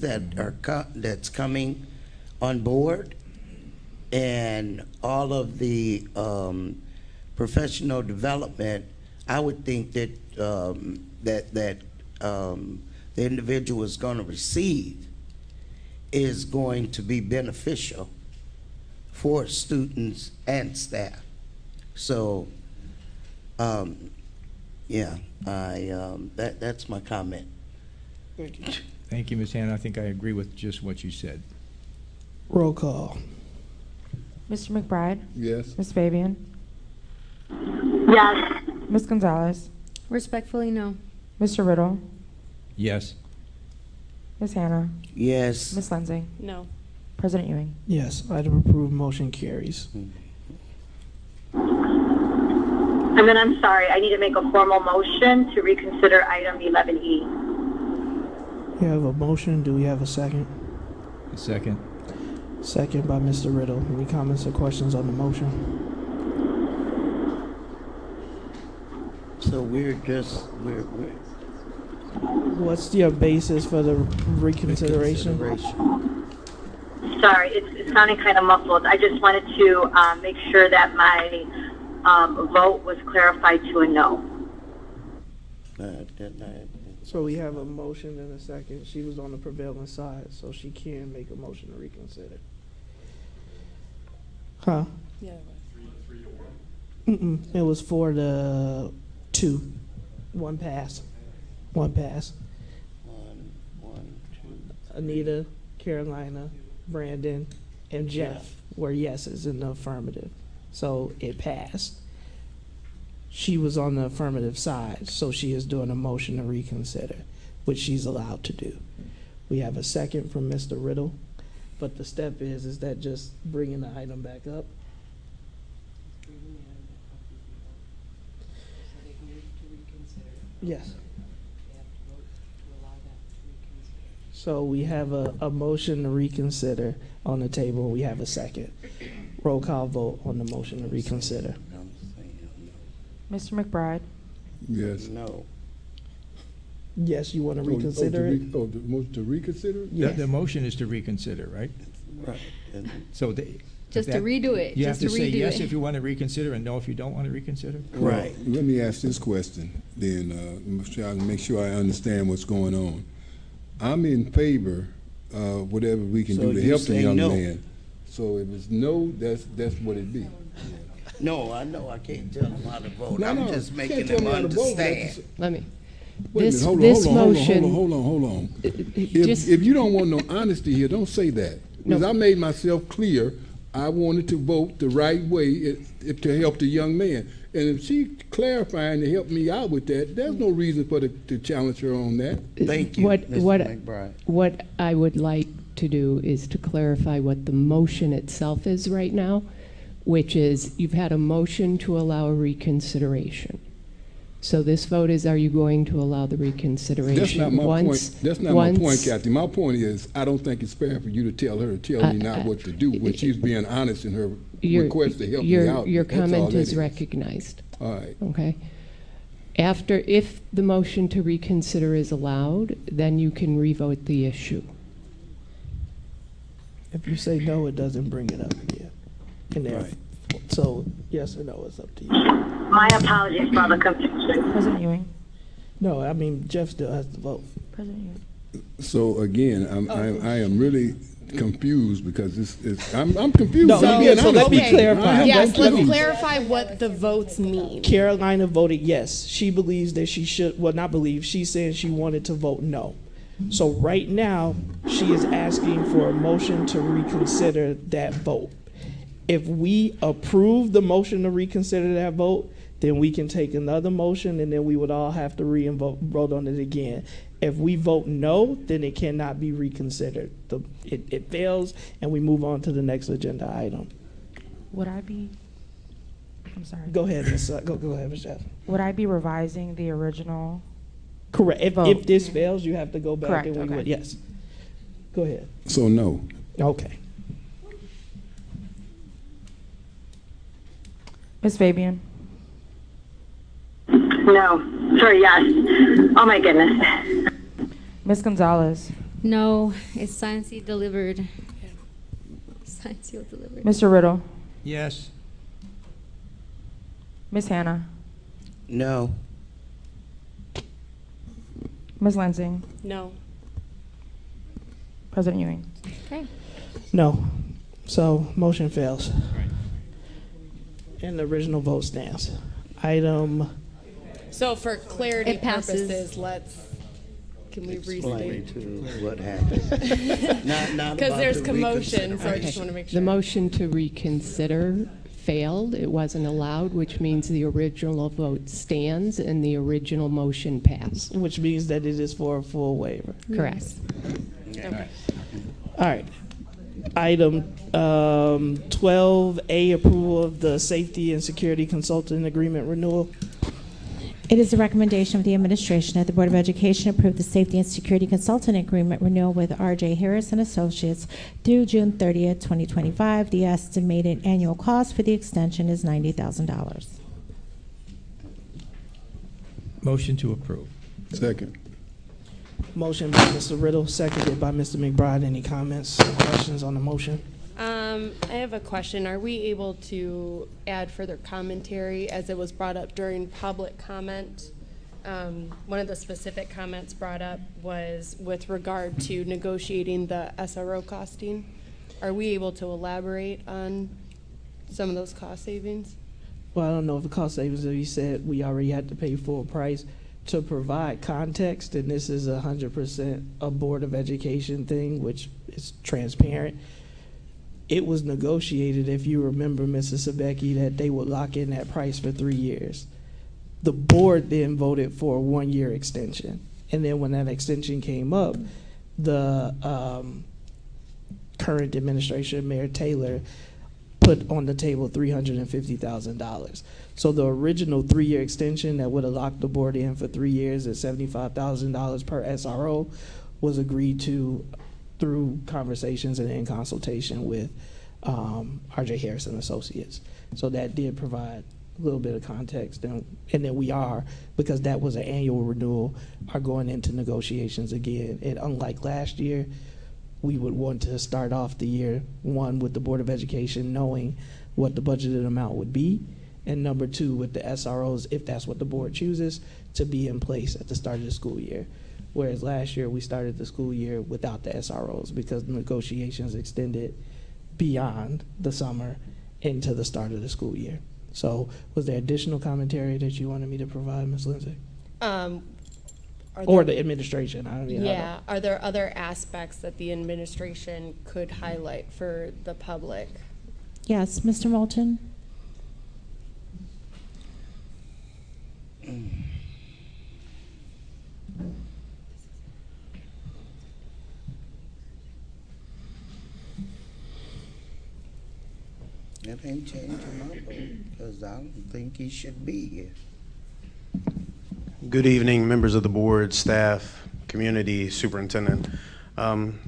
that's coming on board. And all of the professional development, I would think that the individual is going to receive is going to be beneficial for students and staff. So, yeah, that's my comment. Thank you. Thank you, Ms. Hannah. I think I agree with just what you said. Roll call. Mr. McBride? Yes. Ms. Fabian? Yes. Ms. Gonzalez? Respectfully, no. Mr. Riddle? Yes. Ms. Hannah? Yes. Ms. Lansing? No. President Ewing? Yes. Item approved. Motion carries. And then I'm sorry, I need to make a formal motion to reconsider item 11E. We have a motion. Do we have a second? A second. Second by Mr. Riddle. Any comments or questions on the motion? So we're What's your basis for the reconsideration? Sorry, it's sounding kind of muffled. I just wanted to make sure that my vote was clarified to a no. So we have a motion and a second. She was on the prevailing side, so she can make a motion to reconsider. Huh? Yeah. It was 4-2. One pass. One pass. Anita, Carolina, Brandon, and Jeff were yeses in the affirmative. So it passed. She was on the affirmative side, so she is doing a motion to reconsider, which she's allowed to do. We have a second from Mr. Riddle, but the step is that just bringing the item back up? Yes. So we have a motion to reconsider on the table. We have a second. Roll call vote on the motion to reconsider. Mr. McBride? Yes. No. Yes, you want to reconsider it? Oh, the motion to reconsider? Yes. The motion is to reconsider, right? Right. So Just to redo it. You have Just to to say redo yes it. if you want to reconsider and no if you don't want to reconsider? Right. Let me ask this question, then, make sure I understand what's going on. I'm in favor of whatever we can So do to you help the say young no. man. So if it's no, that's what it be. No, I know I can't tell them how to vote. No, I'm no, just you making can't tell them me how to vote. understand. Let me. Wait a This, minute, this hold on, motion. hold on. Just- If you don't want no honesty here, don't say that. Because No. I made myself clear, I wanted to vote the right way to help the young man. And if she clarifying to help me out with that, there's no reason to challenge her on that. Thank you, Mr. McBride. What I would like to do is to clarify what the motion itself is right now, which is you've had a motion to allow a reconsideration. So this vote is, are you going to allow the reconsideration? That's not my Once- point. That's not my point, Kathy. My point is, I don't think it's fair for you to tell me not what to do when she's being honest in her request to help me out. Your That's all comment that is recognized. All right. Okay. If the motion to reconsider is allowed, then you can revote the issue. If you say no, it doesn't bring it up again. And then, so yes or no, it's up to you. My apologies for the confusion. President Ewing? No, I mean, Jeff still has to vote. President Ewing? So again, I am really confused because I'm confused. No, I'm being so honest let me with you. clarify. Yes, let's clarify what the votes mean. Carolina voted yes. She believes that she should, well, not believe, she's saying she wanted to vote no. So right now, she is asking for a motion to reconsider that vote. If we approve the motion to reconsider that vote, then we can take another motion and then we would all have to vote on it again. If we vote no, then it cannot be reconsidered. It fails and we move on to the next agenda item. Would I be, I'm sorry. Go ahead, go ahead, Ms. Jackson. Would I be revising the original? Correct. If vote? this fails, you have to go back Correct, and we okay. would, yes. Go ahead. So no. Okay. Ms. Fabian? No. Sorry, yes. Oh my goodness. Ms. Gonzalez? No, it's signed, sealed, delivered. Signed, sealed, delivered. Mr. Riddle? Yes. Ms. Hannah? No. Ms. Lansing? No. President Ewing? Okay. No. So motion fails. And the original vote stands. Item, So for clarity It passes. purposes, can we Explain restate? to what happened. Not Because about there's the commotion, so I just reconsideration. want to make The sure. motion to reconsider failed. It wasn't allowed, which means the original vote stands and the original motion passed. which means that it is for a full waiver. Correct. Okay. All right. Item 12A, approval of the safety and security consultant agreement renewal. It is the recommendation of the administration that the Board of Education approve the Safety and Security Consultant Agreement renewal with R.J. Harris and Associates through June 30th, 2025. The estimated annual cost for the extension is $90,000. Motion to approve. Second. Motion by Mr. Riddle, seconded by Mr. McBride. Any comments or questions on the motion? I have a question. Are we able to add further commentary as it was brought up during public comment? One of the specific comments brought up was with regard to negotiating the SRO costing. Are we able to elaborate on some of those cost savings? Well, I don't know if the cost savings, if you said we already had to pay full price, to provide context, and this is 100% a Board of Education thing, which is transparent. It was negotiated, if you remember, Mrs. Sabecki, that they would lock in that price for 3 years. The board then voted for a 1-year extension. And then when that extension came up, the current administration, Mayor Taylor, put on the table $350,000. So the original 3-year extension that would have locked the board in for 3 years at $75,000 per SRO was agreed to through conversations and in consultation with R.J. Harris and Associates. So that did provide a little bit of context, and then we are, because that was an annual renewal, are going into negotiations again. And unlike last year, we would want to start off the year, one, with the Board of Education knowing what the budgeted amount would be, and number two, with the SROs, if that's what the board chooses, to be in place at the start of the school year. Whereas last year, we started the school year without the SROs because the negotiations extended beyond the summer into the start of the school year. So was there additional commentary that you wanted me to provide, Ms. Lindsay? Or the administration? I don't even know. Yeah, are there other aspects that the administration could highlight for the public? Yes, Mr. Moulton? That ain't changing my vote, because I don't think he should be here. Good evening, members of the board, staff, community, superintendent.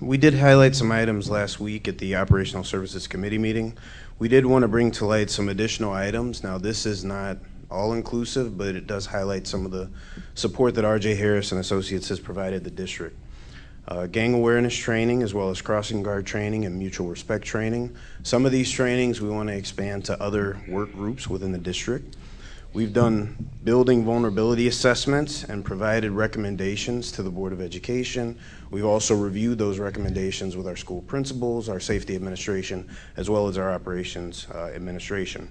We did highlight some items last week at the Operational Services Committee meeting. We did want to bring to light some additional items. Now, this is not all-inclusive, but it does highlight some of the support that R.J. Harris and Associates has provided the district. Gang awareness training, as well as crossing guard training and mutual respect training. Some of these trainings we want to expand to other work groups within the district. We've done building vulnerability assessments and provided recommendations to the Board of Education. We've also reviewed those recommendations with our school principals, our safety administration, as well as our operations administration.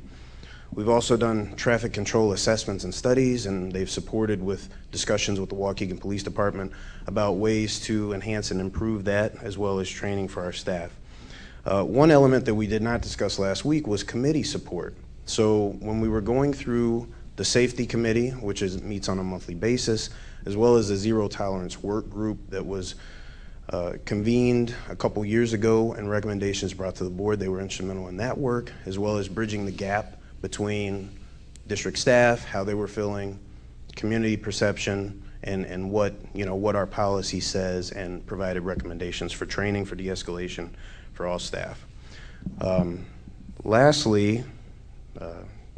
We've also done traffic control assessments and studies, and they've supported with discussions with the Waukegan Police Department about ways to enhance and improve that, as well as training for our staff. One element that we did not discuss last week was committee support. So when we were going through the safety committee, which meets on a monthly basis, as well as the zero tolerance work group that was convened a couple years ago and recommendations brought to the board, they were instrumental in that work, as well as bridging the gap between district staff, how they were feeling, community perception, and what our policy says, and provided recommendations for training, for de-escalation for all staff. Lastly,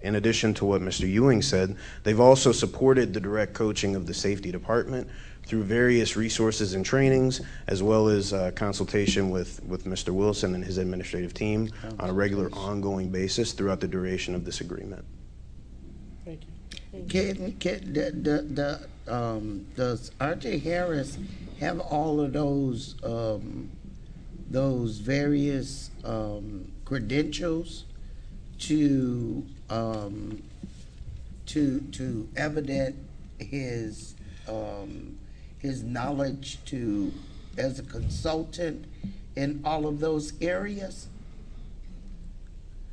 in addition to what Mr. Ewing said, they've also supported the direct coaching of the safety department through various resources and trainings, as well as consultation with Mr. Wilson and his administrative team on a regular, ongoing basis throughout the duration of this agreement. Thank you. Does R.J. Harris have all of those various credentials to evident his knowledge as a consultant in all of those areas?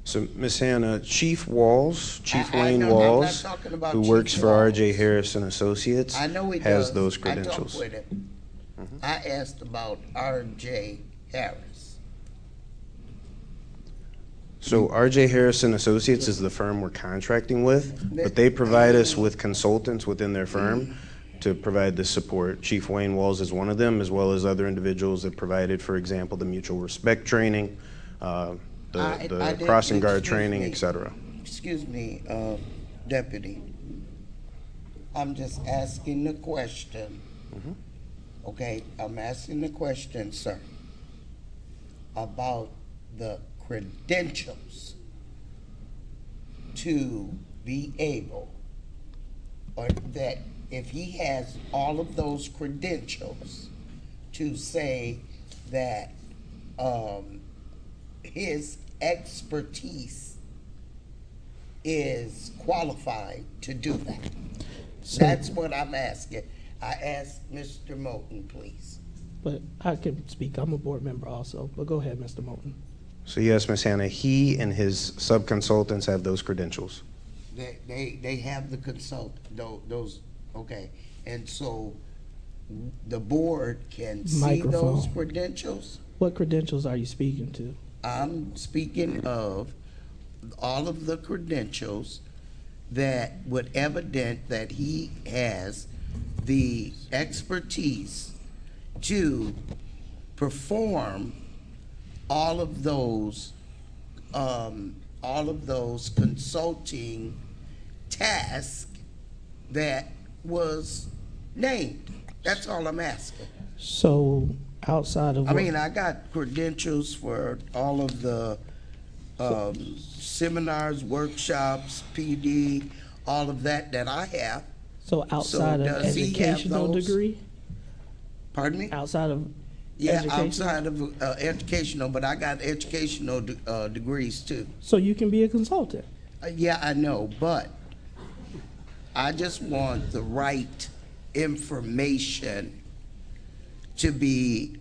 So, Ms. Hannah, Chief Wayne Walls, who works for R.J. Harris and Associates, has those credentials. I talked with him. I asked about R.J. Harris. So R.J. Harris and Associates is the firm we're contracting with, but they provide us with consultants within their firm to provide this support. Chief Wayne Walls is one of them, as well as other individuals that provided, for example, the mutual respect training, the crossing guard training, etc. Excuse me, Deputy. I'm just asking the question. Okay, I'm asking the question, sir, about the credentials to be able, or that if he has all of those credentials to say that his expertise is qualified to do that. That's what I'm asking. I asked Mr. Moulton, please. But I can speak. I'm a board member also. But go ahead, Mr. Moulton. So yes, Ms. Hannah, he and his sub-consultants have those credentials. They have the those, okay. And so the board can see those Microphone. credentials? What credentials are you speaking to? I'm speaking of all of the credentials that would evident that he has the expertise to perform all of those consulting tasks that was named. That's all I'm asking. So outside of I mean, I got credentials for all of the seminars, workshops, PD, all of that I have. so outside of does he have educational those? degree? Pardon me? Outside of Yeah, education? outside of educational, but I got educational degrees too. So you can be a consultant. Yeah, I know, but I just want the right information to be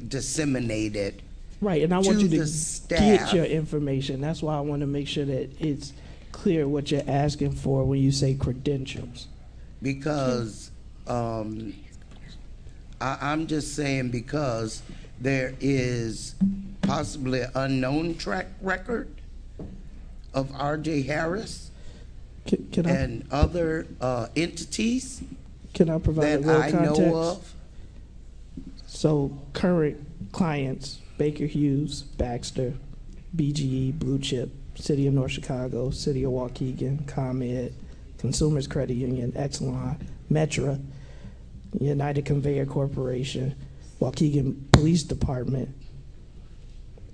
disseminated. Right, and I want you the to staff. get your information. That's why I want to make sure that it's clear what you're asking for when you say credentials. Because I'm just saying because there is possibly an unknown track record of R.J. Harris Can I, and other entities can I provide a that little I context? know of. So current clients, Baker Hughes, Baxter, BGE, Blue Chip, City of North Chicago, City of Waukegan, ComEd, Consumers Credit Union, Exelon, Metra, United Conveyor Corporation, Waukegan Police Department,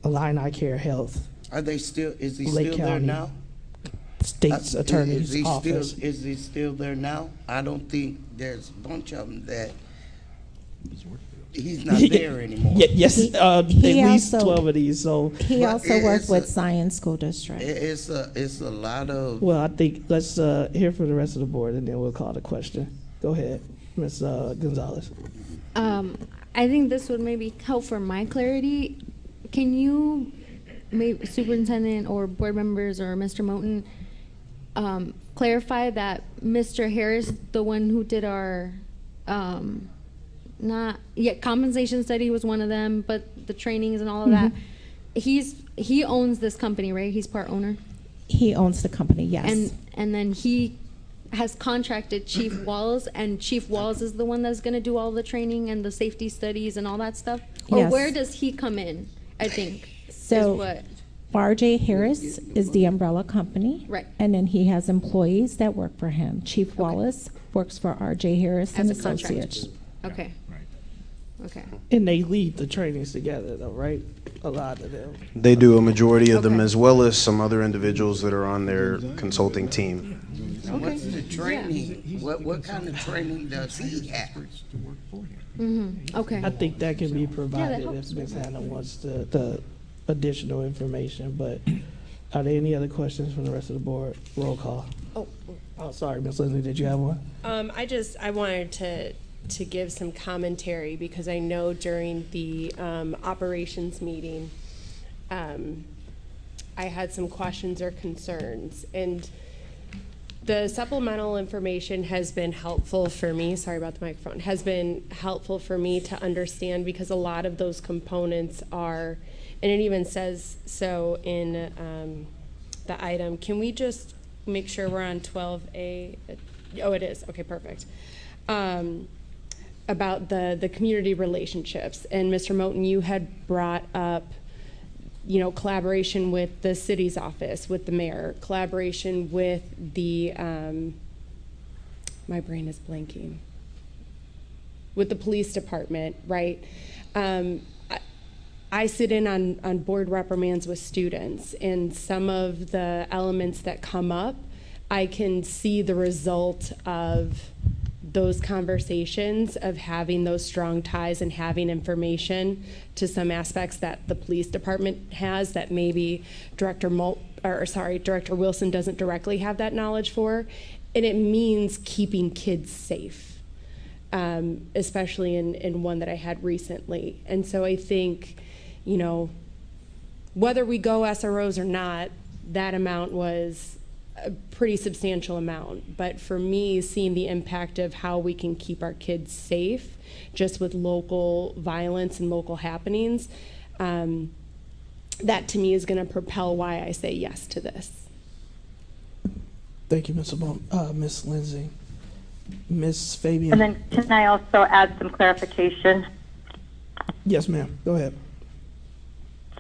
Illini Care Health, Is he Lake still there County now? State's Attorney's Is he Office. Is he still there now? I don't think there's a bunch of them that he's not there anymore. Yes, at least also- 12 of these. So, He But also worked it's with a- Zion School District. It's a lot of. well, I think let's hear from the rest of the board, and then we'll call the question. Go ahead, Ms. Gonzalez. I think this would maybe help for my clarity. Can you, maybe superintendent or board members or Mr. Moulton, clarify that Mr. Harris, the one who did our, compensation study was one of them, but the trainings and all of that, he owns this company, right? He's part owner? He owns the company, yes. And then he has contracted Chief Walls, and Chief Walls is the one that's gonna do all the training and the safety studies and all that stuff? Or Yes. where does he come in, I think, is So what? RJ Harris is the umbrella company. Right. And then he has employees that work for him. Chief Wallace works for RJ Harris and As a contractor. Associates. Okay. Okay. And they lead the trainings together, though, right? A lot of them. They do, a majority of them, Okay. as well as some other individuals that are on their consulting team. So what's the training? What kind of training does he have? Okay. I think that can be provided helps. if Ms. Hannah wants the additional information. But are there any other questions from the rest of the board? Roll call. Oh, sorry, Ms. Leslie, did you have one? I wanted to give some commentary because I know during the operations meeting, I had some questions or concerns. And the supplemental information has been helpful for me, sorry about the microphone, has been helpful for me to understand because a lot of those components are, and it even says so in the item. Can we just make sure we're on 12A? Oh, it is. Okay, perfect. About the community relationships. And Mr. Moulton, you had brought up, collaboration with the city's office, with the mayor, collaboration with the, my brain is blanking, with the police department, right? I sit in on board reprimands with students, and some of the elements that come up, I can see the result of those conversations of having those strong ties and having information to some aspects that the police department has that maybe Director Wilson doesn't directly have that knowledge for. and it means keeping kids safe, especially in one that I had recently. And so I think, you know, whether we go SROs or not, that amount was a pretty substantial amount. But for me, seeing the impact of how we can keep our kids safe just with local violence and local happenings, that to me is going to propel why I say yes to this. Thank you, Ms. Lindsay. Ms. Fabian? And then can I also add some clarification? Yes, ma'am. Go ahead.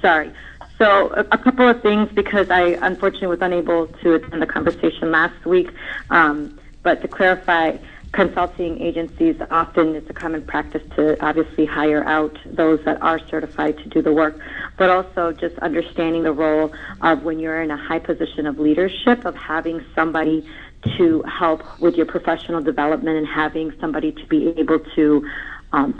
Sorry. So a couple of things, because I unfortunately was unable to attend the conversation last week. But to clarify, consulting agencies, often it's a common practice to obviously hire out those that are certified to do the work, but also just understanding the role of when you're in a high position of leadership, of having somebody to help with your professional development and having somebody to be able to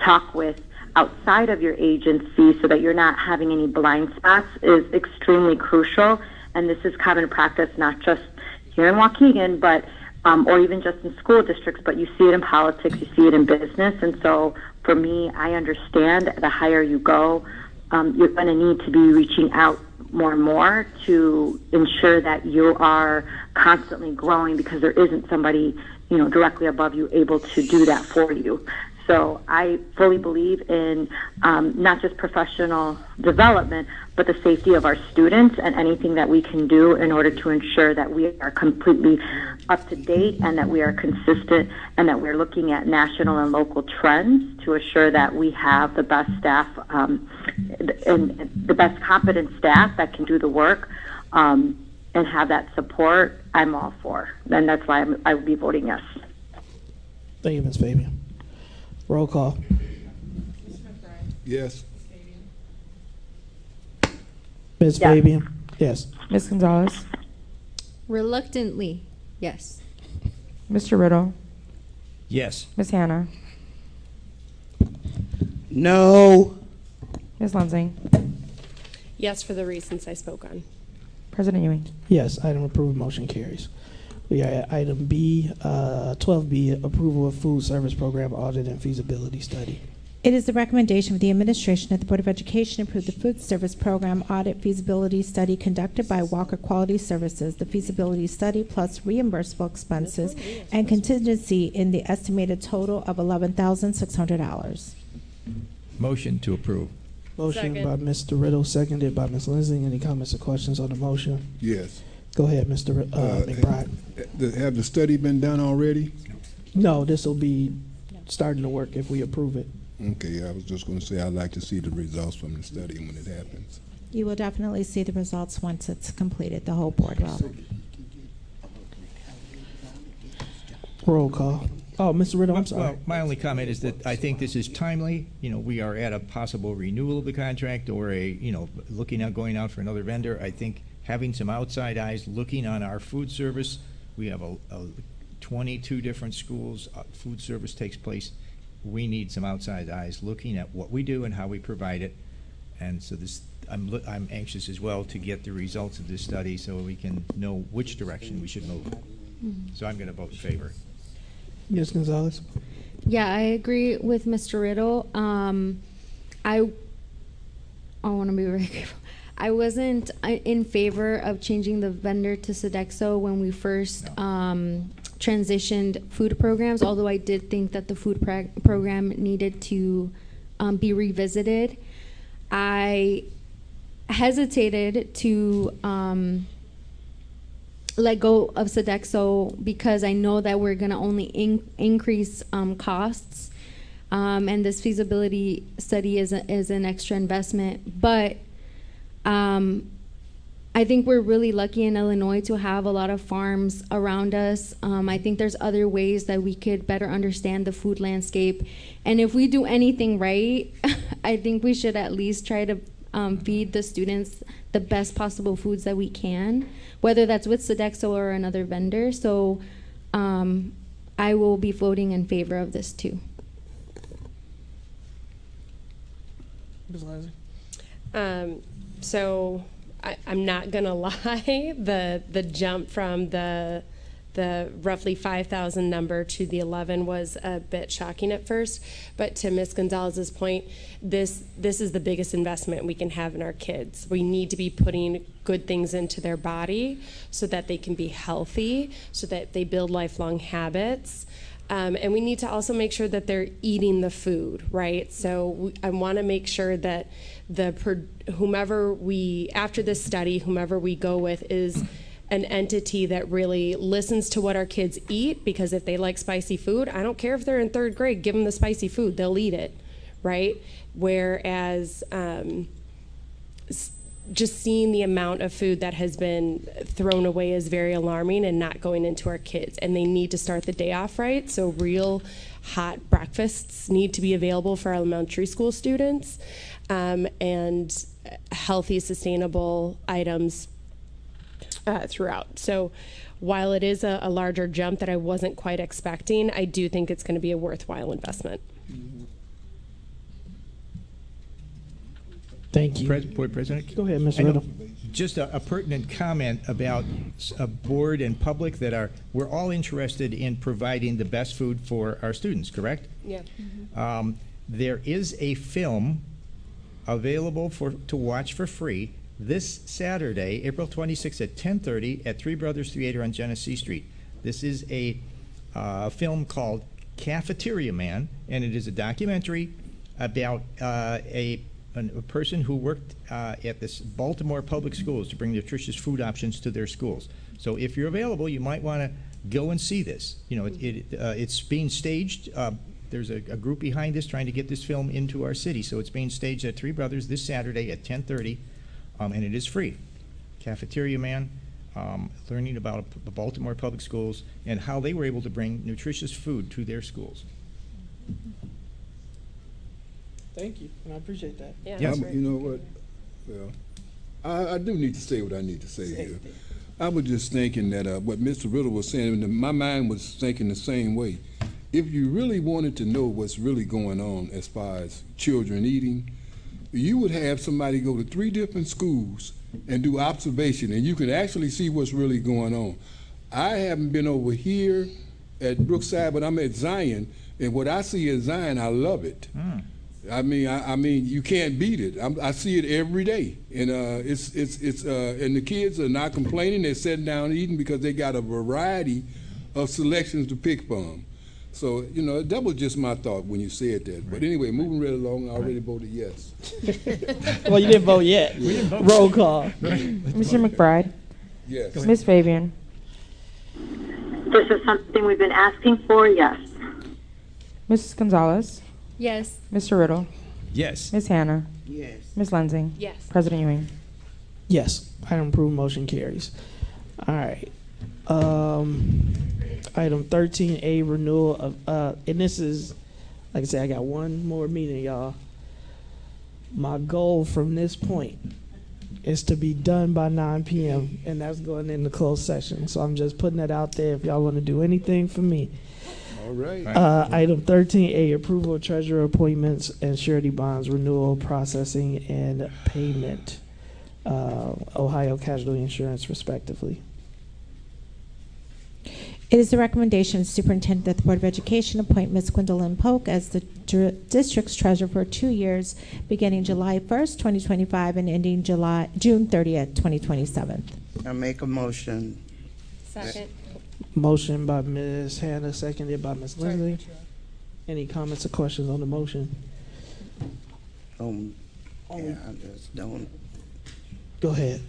talk with outside of your agency so that you're not having any blind spots is extremely crucial. And this is common practice, not just here in Waukegan, but or even just in school districts, but you see it in politics, you see it in business. And so for me, I understand the higher you go, you're going to need to be reaching out more and more to ensure that you are constantly growing, because there isn't somebody, you know, directly above you able to do that for you. So I fully believe in not just professional development, but the safety of our students, and anything that we can do in order to ensure that we are completely up to date and that we are consistent and that we're looking at national and local trends to assure that we have the best staff and the best competent staff that can do the work and have that support. I'm all for. And that's why I will be voting yes. Thank you, Ms. Fabian. Roll call. Yes. Ms. Fabian? Yes. Ms. Gonzalez? Reluctantly, yes. Mr. Riddle? Yes. Ms. Hannah? No. Ms. Lindsay? Yes, for the reasons I spoke on. President Ewing? Yes, item approved, motion carries. We are at item B, 12B, approval of food service program audit and feasibility study. It is the recommendation of the administration that the Board of Education approve the food service program audit feasibility study conducted by Walker Quality Services. The feasibility study plus reimbursable expenses and contingency in the estimated total of $11,600. Motion to approve. Motion by Mr. Riddle, seconded by Ms. Lindsay. Any comments or questions on the motion? Yes. Go ahead, Mr. McBride. Have the study been done already? No, this will be starting to work if we approve it. Okay, I was just going to say I'd like to see the results from the study when it happens. You will definitely see the results once it's completed, the whole board will. Roll call. Oh, Mr. Riddle, I'm sorry. Well, my only comment is that I think this is timely. You know, we are at a possible renewal of the contract or looking at going out for another vendor. I think having some outside eyes looking on our food service, we have 22 different schools, food service takes place. We need some outside eyes looking at what we do and how we provide it. And so I'm anxious as well to get the results of this study so we can know which direction we should move. So I'm going to vote in favor. Ms. Gonzalez? Yeah, I agree with Mr. Riddle. I want to be very careful. I wasn't in favor of changing the vendor to Sodexo when we first transitioned food programs, although I did think that the food program needed to be revisited. I hesitated to let go of Sodexo because I know that we're going to only increase costs, and this feasibility study is an extra investment. But I think we're really lucky in Illinois to have a lot of farms around us. I think there's other ways that we could better understand the food landscape. And if we do anything right, I think we should at least try to feed the students the best possible foods that we can, whether that's with Sodexo or another vendor. So I will be voting in favor of this too. So I'm not gonna lie, the jump from the the roughly 5,000 number to the 11 was a bit shocking at first, but to Ms. Gonzalez's point, this is the biggest investment we can have in our kids. We need to be putting good things into their body so that they can be healthy, so that they build lifelong habits. And we need to also make sure that they're eating the food, right? So I want to make sure that whomever we go with is an entity that really listens to what our kids eat, because if they like spicy food, I don't care if they're in 3rd grade, give them the spicy food, they'll eat it, right? Whereas just seeing the amount of food that has been thrown away is very alarming and not going into our kids. And they need to start the day off right. So real hot breakfasts need to be available for elementary school students, and healthy, sustainable items throughout. So while it is a larger jump that I wasn't quite expecting, I do think it's going to be a worthwhile investment. Thank you. Board President? Go ahead, Mr. I know, Riddle. just a pertinent comment about a board and public that we're all interested in providing the best food for our students, correct? Yeah. There is a film available to watch for free this Saturday, April 26th at 10:30 at Three Brothers Theater on Genesee Street. This is a film called Cafeteria Man, and it is a documentary about a person who worked at this Baltimore public schools to bring nutritious food options to their schools. So if you're available, you might want to go and see this. You know, it's being staged. There's a group behind this trying to get this film into our city. So it's being staged at Three Brothers this Saturday at 10:30, and it is free. Cafeteria Man, learning about the Baltimore public schools and how they were able to bring nutritious food to their schools. Thank you, and I appreciate that. Yeah, Yes. that's right. You know what? Well, I do need to say what I need to say here. I was just thinking that what Mr. Riddle was saying, and my mind was thinking the same way. If you really wanted to know what's really going on as far as children eating, you would have somebody go to 3 different schools and do observation, and you could actually see what's really going on. I haven't been over here at Brookside, but I'm at Zion, and what I see at Zion, I love it. I mean, you can't beat it. I see it every day, and and the kids are not complaining. They're sitting down eating because they got a variety of selections to pick from. So, you know, that was just my thought when you said that. But anyway, moving right along, I already voted yes. Well, you didn't vote yet. We didn't vote. Roll call. Mr. McBride? Yes. Ms. Fabian? This is something we've been asking for, yes. Mrs. Gonzalez? Yes. Mr. Riddle? Yes. Ms. Hannah? Yes. Ms. Lensing? Yes. President Ewing? Yes, item approved, motion carries. All right. Item 13A, renewal of, and this is, like I said, I got one more meeting, y'all. My goal from this point is to be done by 9 p.m., and that's going into closed session. So I'm just putting that out there if y'all want to do anything for me. All right. Item 13A, approval of treasurer appointments and surety bonds renewal, processing, and payment. Ohio Casualty Insurance, respectively. It is the recommendation of the Superintendent that the Board of Education appoint Ms. Gwendolyn Polk as the district's treasurer for 2 years, beginning July 1st, 2025, and ending June 30th, 2027. I make a motion. Second. Motion by Ms. Hannah, seconded by Ms. Lindley. Any comments or questions on the motion? Yeah, I just don't. Go ahead.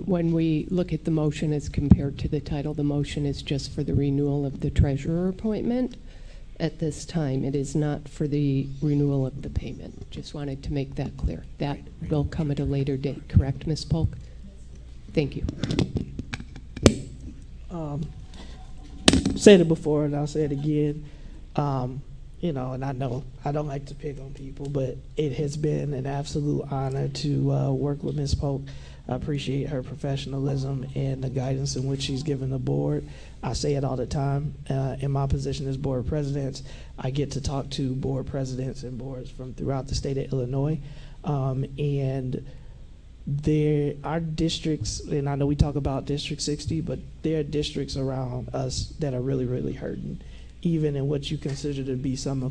When we look at the motion as compared to the title, the motion is just for the renewal of the treasurer appointment. At this time, it is not for the renewal of the payment. Just wanted to make that clear. That will come at a later date, correct, Ms. Polk? Thank you. Said it before and I'll say it again. You know, and I know I don't like to pick on people, but it has been an absolute honor to work with Ms. Polk. I appreciate her professionalism and the guidance in which she's given the board. I say it all the time. In my position as board president, I get to talk to board presidents and boards from throughout the state of Illinois. And our districts, and I know we talk about District 60, but there are districts around us that are really, really hurting, even in what you consider to be some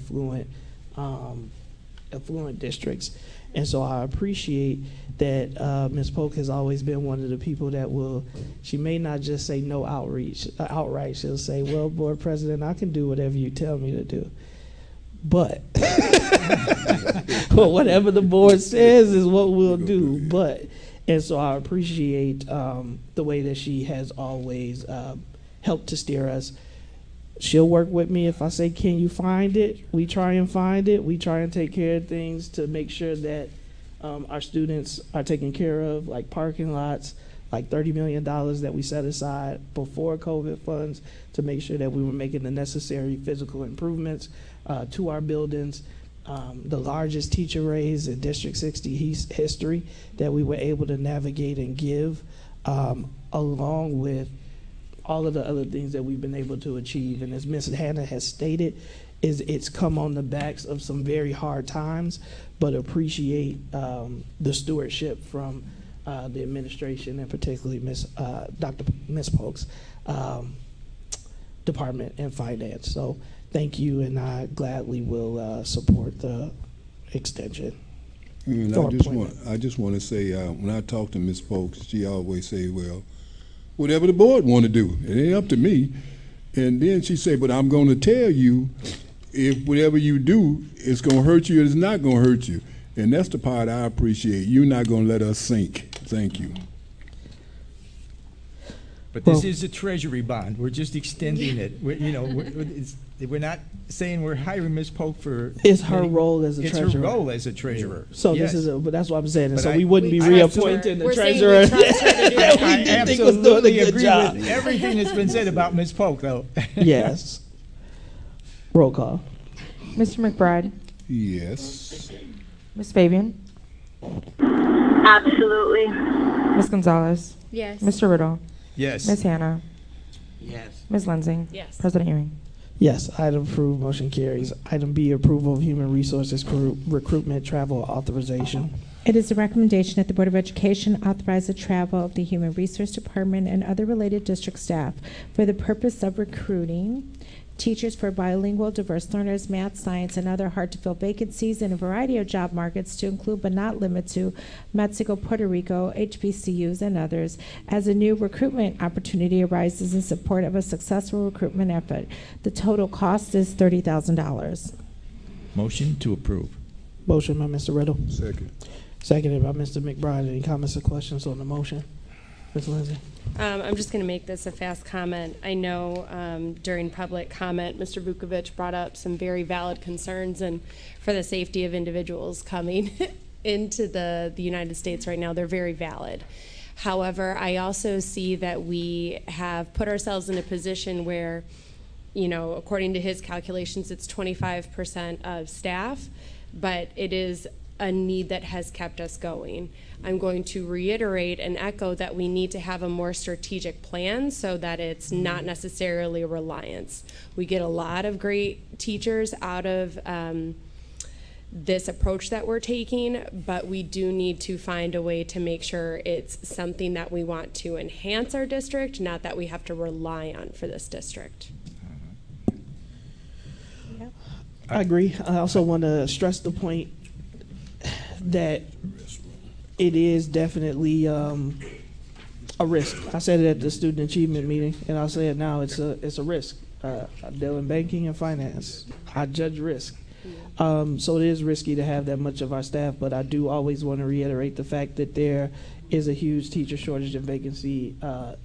affluent districts. And so I appreciate that Ms. Polk has always been one of the people that she may not just say no outright, she'll say, well, Board President, I can do whatever you tell me to do. But well, whatever the board says is what we'll do. And so I appreciate the way that she has always helped to steer us. She'll work with me if I say, can you find it? We try and find it. We try and take care of things to make sure that our students are taken care of, like parking lots, like $30 million that we set aside before COVID funds to make sure that we were making the necessary physical improvements to our buildings. The largest teacher raise in District 60 history that we were able to navigate and give, along with all of the other things that we've been able to achieve. And as Ms. Hannah has stated, it's come on the backs of some very hard times, but appreciate the stewardship from the administration, and particularly Ms. Polk's department and finance. So thank you, and I gladly will support the extension. And I just want to say, when I talk to Ms. Polk, she always say, well, whatever the board want to do, it ain't up to me. And then she say, but I'm going to tell you if whatever you do, it's going to hurt you, it's not going to hurt you. And that's the part I appreciate. You're not going to let us sink. Thank you. But this is a treasury bond. We're just extending it. We're not saying we're hiring Ms. Polk for. It's her role as a treasurer. It's her role as a treasurer. So yes. But that's what I'm saying. And But so we wouldn't be reappointing the treasurer. I absolutely agree with everything that's been said about Ms. Polk, though. Yes. Roll call. Mr. McBride? Yes. Ms. Fabian? Absolutely. Ms. Gonzalez? Yes. Mr. Riddle? Yes. Ms. Hannah? Yes. Ms. Lensing? Yes. President Ewing? Yes, item approved, motion carries. Item B, approval of human resources recruitment travel authorization. It is a recommendation that the Board of Education authorize the travel of the Human Resource Department and other related district staff for the purpose of recruiting teachers for bilingual, diverse learners, math, science, and other hard-to-fill vacancies in a variety of job markets to include but not limit to Mexico, Puerto Rico, HBCUs, and others, as a new recruitment opportunity arises in support of a successful recruitment effort. The total cost is $30,000. Motion to approve. Motion by Mr. Riddle. Second. Seconded by Mr. McBride. Any comments or questions on the motion? Ms. Lindsay? I'm just going to make this a fast comment. I know during public comment, Mr. Vukovic brought up some very valid concerns and for the safety of individuals coming into the United States right now. They're very valid. However, I also see that we have put ourselves in a position where, according to his calculations, it's 25% of staff, but it is a need that has kept us going. I'm going to reiterate and echo that we need to have a more strategic plan so that it's not necessarily a reliance. We get a lot of great teachers out of this approach that we're taking, but we do need to find a way to make sure it's something that we want to enhance our district, not that we have to rely on for this district. I agree. I also want to stress the point that it is definitely a risk. I said it at the student achievement meeting, and I'll say it now. It's a risk. I deal in banking and finance. I judge risk. So it is risky to have that much of our staff, but I do always want to reiterate the fact that there is a huge teacher shortage and vacancy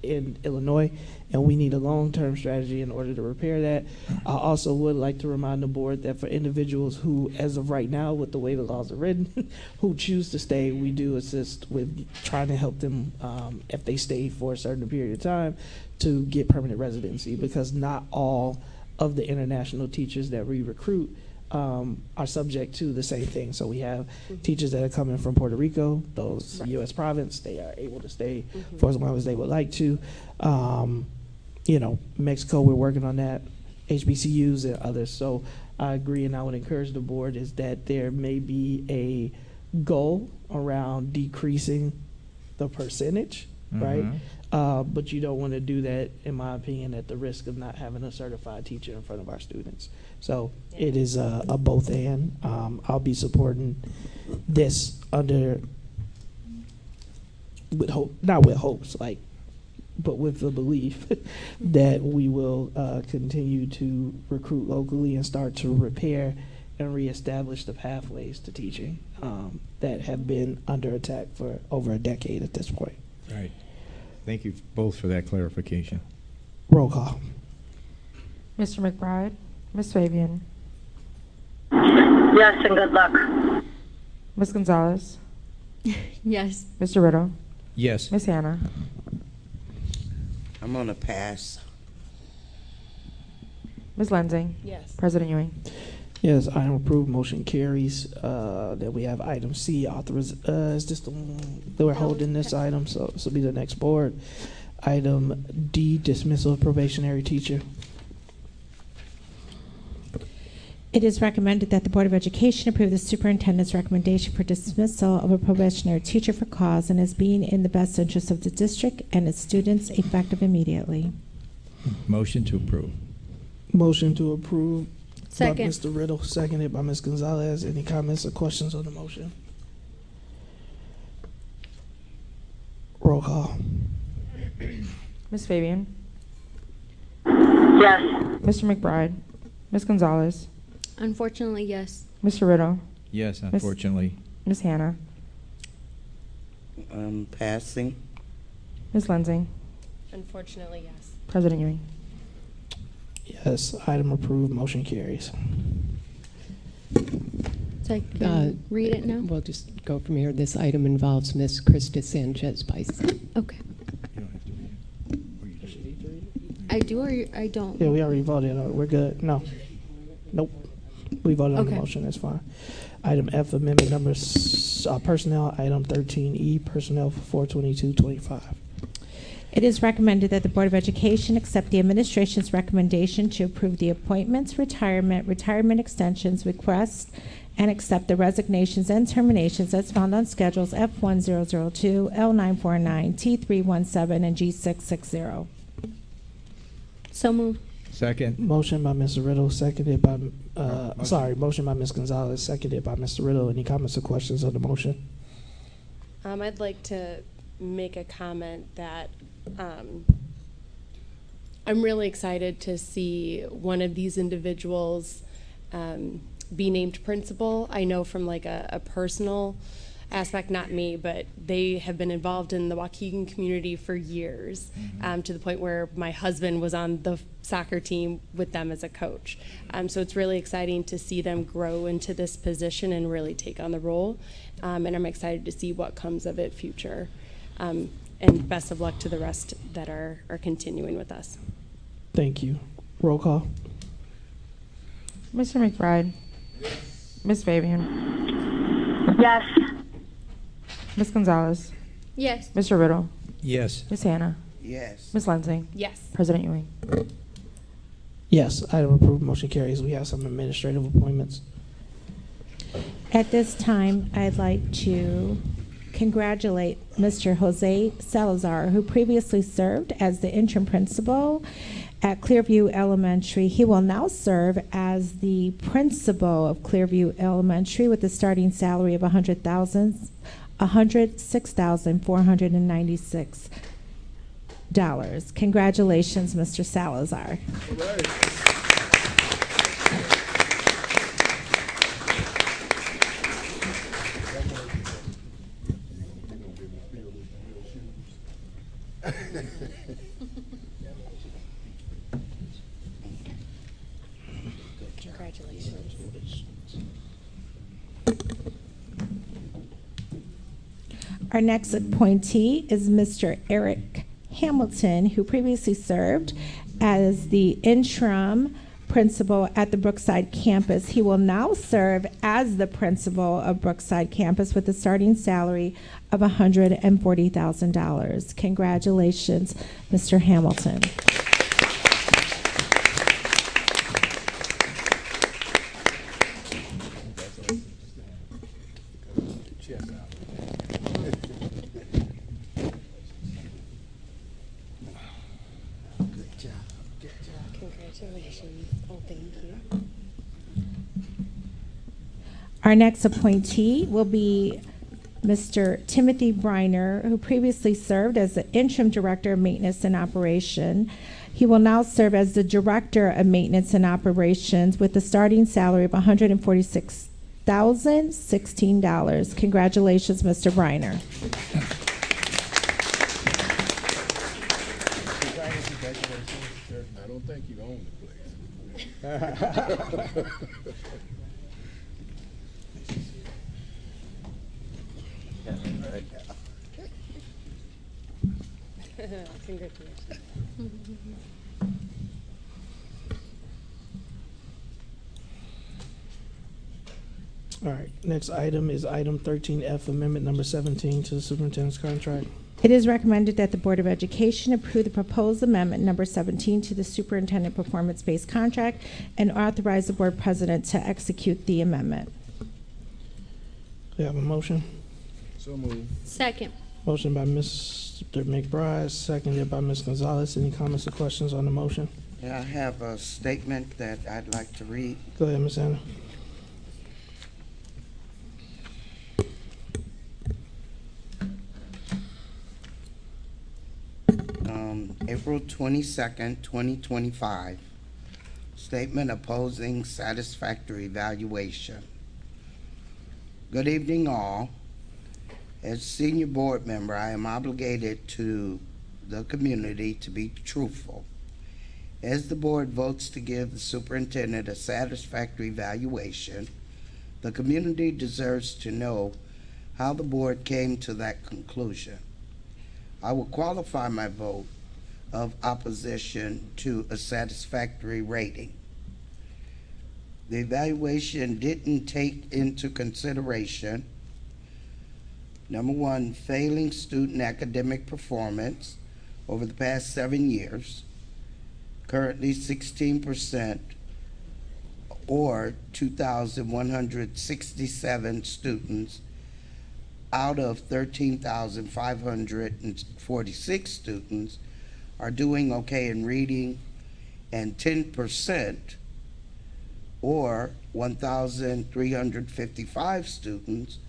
in Illinois, and we need a long-term strategy in order to repair that. I also would like to remind the board that for individuals who, as of right now, with the way the laws are written, who choose to stay, we do assist with trying to help them, if they stay for a certain period of time, to get permanent residency, because not all of the international teachers that we recruit are subject to the same thing. So we have teachers that are coming from Puerto Rico, those U.S. province, they are able to stay for as long as they would like to. Mexico, we're working on that, HBCUs and others. So I agree, and I would encourage the board is that there may be a goal around decreasing the percentage, right? But you don't want to do that, in my opinion, at the risk of not having a certified teacher in front of our students. So it is a both and. I'll be supporting this with hope, not with hopes, but with the belief that we will continue to recruit locally and start to repair and reestablish the pathways to teaching that have been under attack for over a decade at this point. Right. Thank you both for that clarification. Roll call. Mr. McBride, Ms. Fabian, Yes, and good luck. Ms. Gonzalez, Yes. Mr. Riddle, Yes. Ms. Hannah, I'm gonna pass. Ms. Lensing. Yes. President Ewing. Yes, item approved, motion carries. Then we have item C, is this the one that we're holding this item? So this will be the next board. Item D, dismissal of probationary teacher. It is recommended that the Board of Education approve the superintendent's recommendation for dismissal of a probationary teacher for cause and as being in the best interest of the district and its students, effective immediately. Motion to approve. Motion to approve Second. by Mr. Riddle, seconded by Ms. Gonzalez. Any comments or questions on the motion? Roll call. Ms. Fabian, Yes. Mr. McBride, Ms. Gonzalez, Unfortunately, yes. Mr. Riddle, Yes, unfortunately. Ms. Hannah, Passing. Ms. Lensing, Unfortunately, yes. President Ewing. Yes, item approved, motion carries. So I can read it now? We'll just go from here. This item involves Ms. Krista Sanchez-Bice. Okay. I do or I don't? Yeah, we already voted on it. We're good. No. Nope. We voted on the Okay. motion. That's fine. Item F, amendment number personnel, item 13E, personnel for 42225. It is recommended that the Board of Education accept the administration's recommendation to approve the appointments, retirement extensions, requests, and accept the resignations and terminations as found on schedules F1002, L949, T317, and G660. So moved. Second. Motion by Mr. Riddle, seconded by, motion by Ms. Gonzalez, seconded by Mr. Riddle. Any comments or questions on the motion? I'd like to make a comment that I'm really excited to see one of these individuals be named principal. I know from like a personal aspect, not me, but they have been involved in the Waukegan community for years, to the point where my husband was on the soccer team with them as a coach. So it's really exciting to see them grow into this position and really take on the role. And I'm excited to see what comes of it future. And best of luck to the rest that are continuing with us. Thank you. Roll call. Mr. McBride, Ms. Fabian, Yes. Ms. Gonzalez, Yes. Mr. Riddle, Yes. Ms. Hannah, Yes. Ms. Lensing, Yes. President Ewing. Yes, item approved, motion carries. We have some administrative appointments. At this time, I'd like to congratulate Mr. Jose Salazar, who previously served as the interim principal at Clearview Elementary. He will now serve as the principal of Clearview Elementary with a starting salary of $106,496. Congratulations, Mr. Salazar. Congratulations. Our next appointee is Mr. Eric Hamilton, who previously served as the interim principal at the Brookside campus. He will now serve as the principal of Brookside campus with a starting salary of $140,000. Congratulations, Mr. Hamilton. Congratulations. Oh, thank you. Our next appointee will be Mr. Timothy Briner, who previously served as the interim director of maintenance and operation. He will now serve as the director of maintenance and operations with a starting salary of $146,016. Congratulations, Mr. Briner. I don't think you own the place. Congratulations. All right, next item is item 13F, amendment number 17 to the superintendent's contract. It is recommended that the Board of Education approve the proposed amendment number 17 to the superintendent performance-based contract and authorize the board president to execute the amendment. Do you have a motion? So moved. Second. Motion by Mr. McBride, seconded by Ms. Gonzalez. Any comments or questions on the motion? Yeah, I have a statement that I'd like to read. Go ahead, Ms. Anna. April 22nd, 2025. Statement opposing satisfactory evaluation. Good evening, all. As senior board member, I am obligated to the community to be truthful. As the board votes to give the superintendent a satisfactory evaluation, the community deserves to know how the board came to that conclusion. I will qualify my vote of opposition to a satisfactory rating. The evaluation didn't take into consideration, number one, failing student academic performance over the past 7 years, currently 16%, or 2,167 students out of 13,546 students are doing okay in reading, and 10%, or 1,355 students,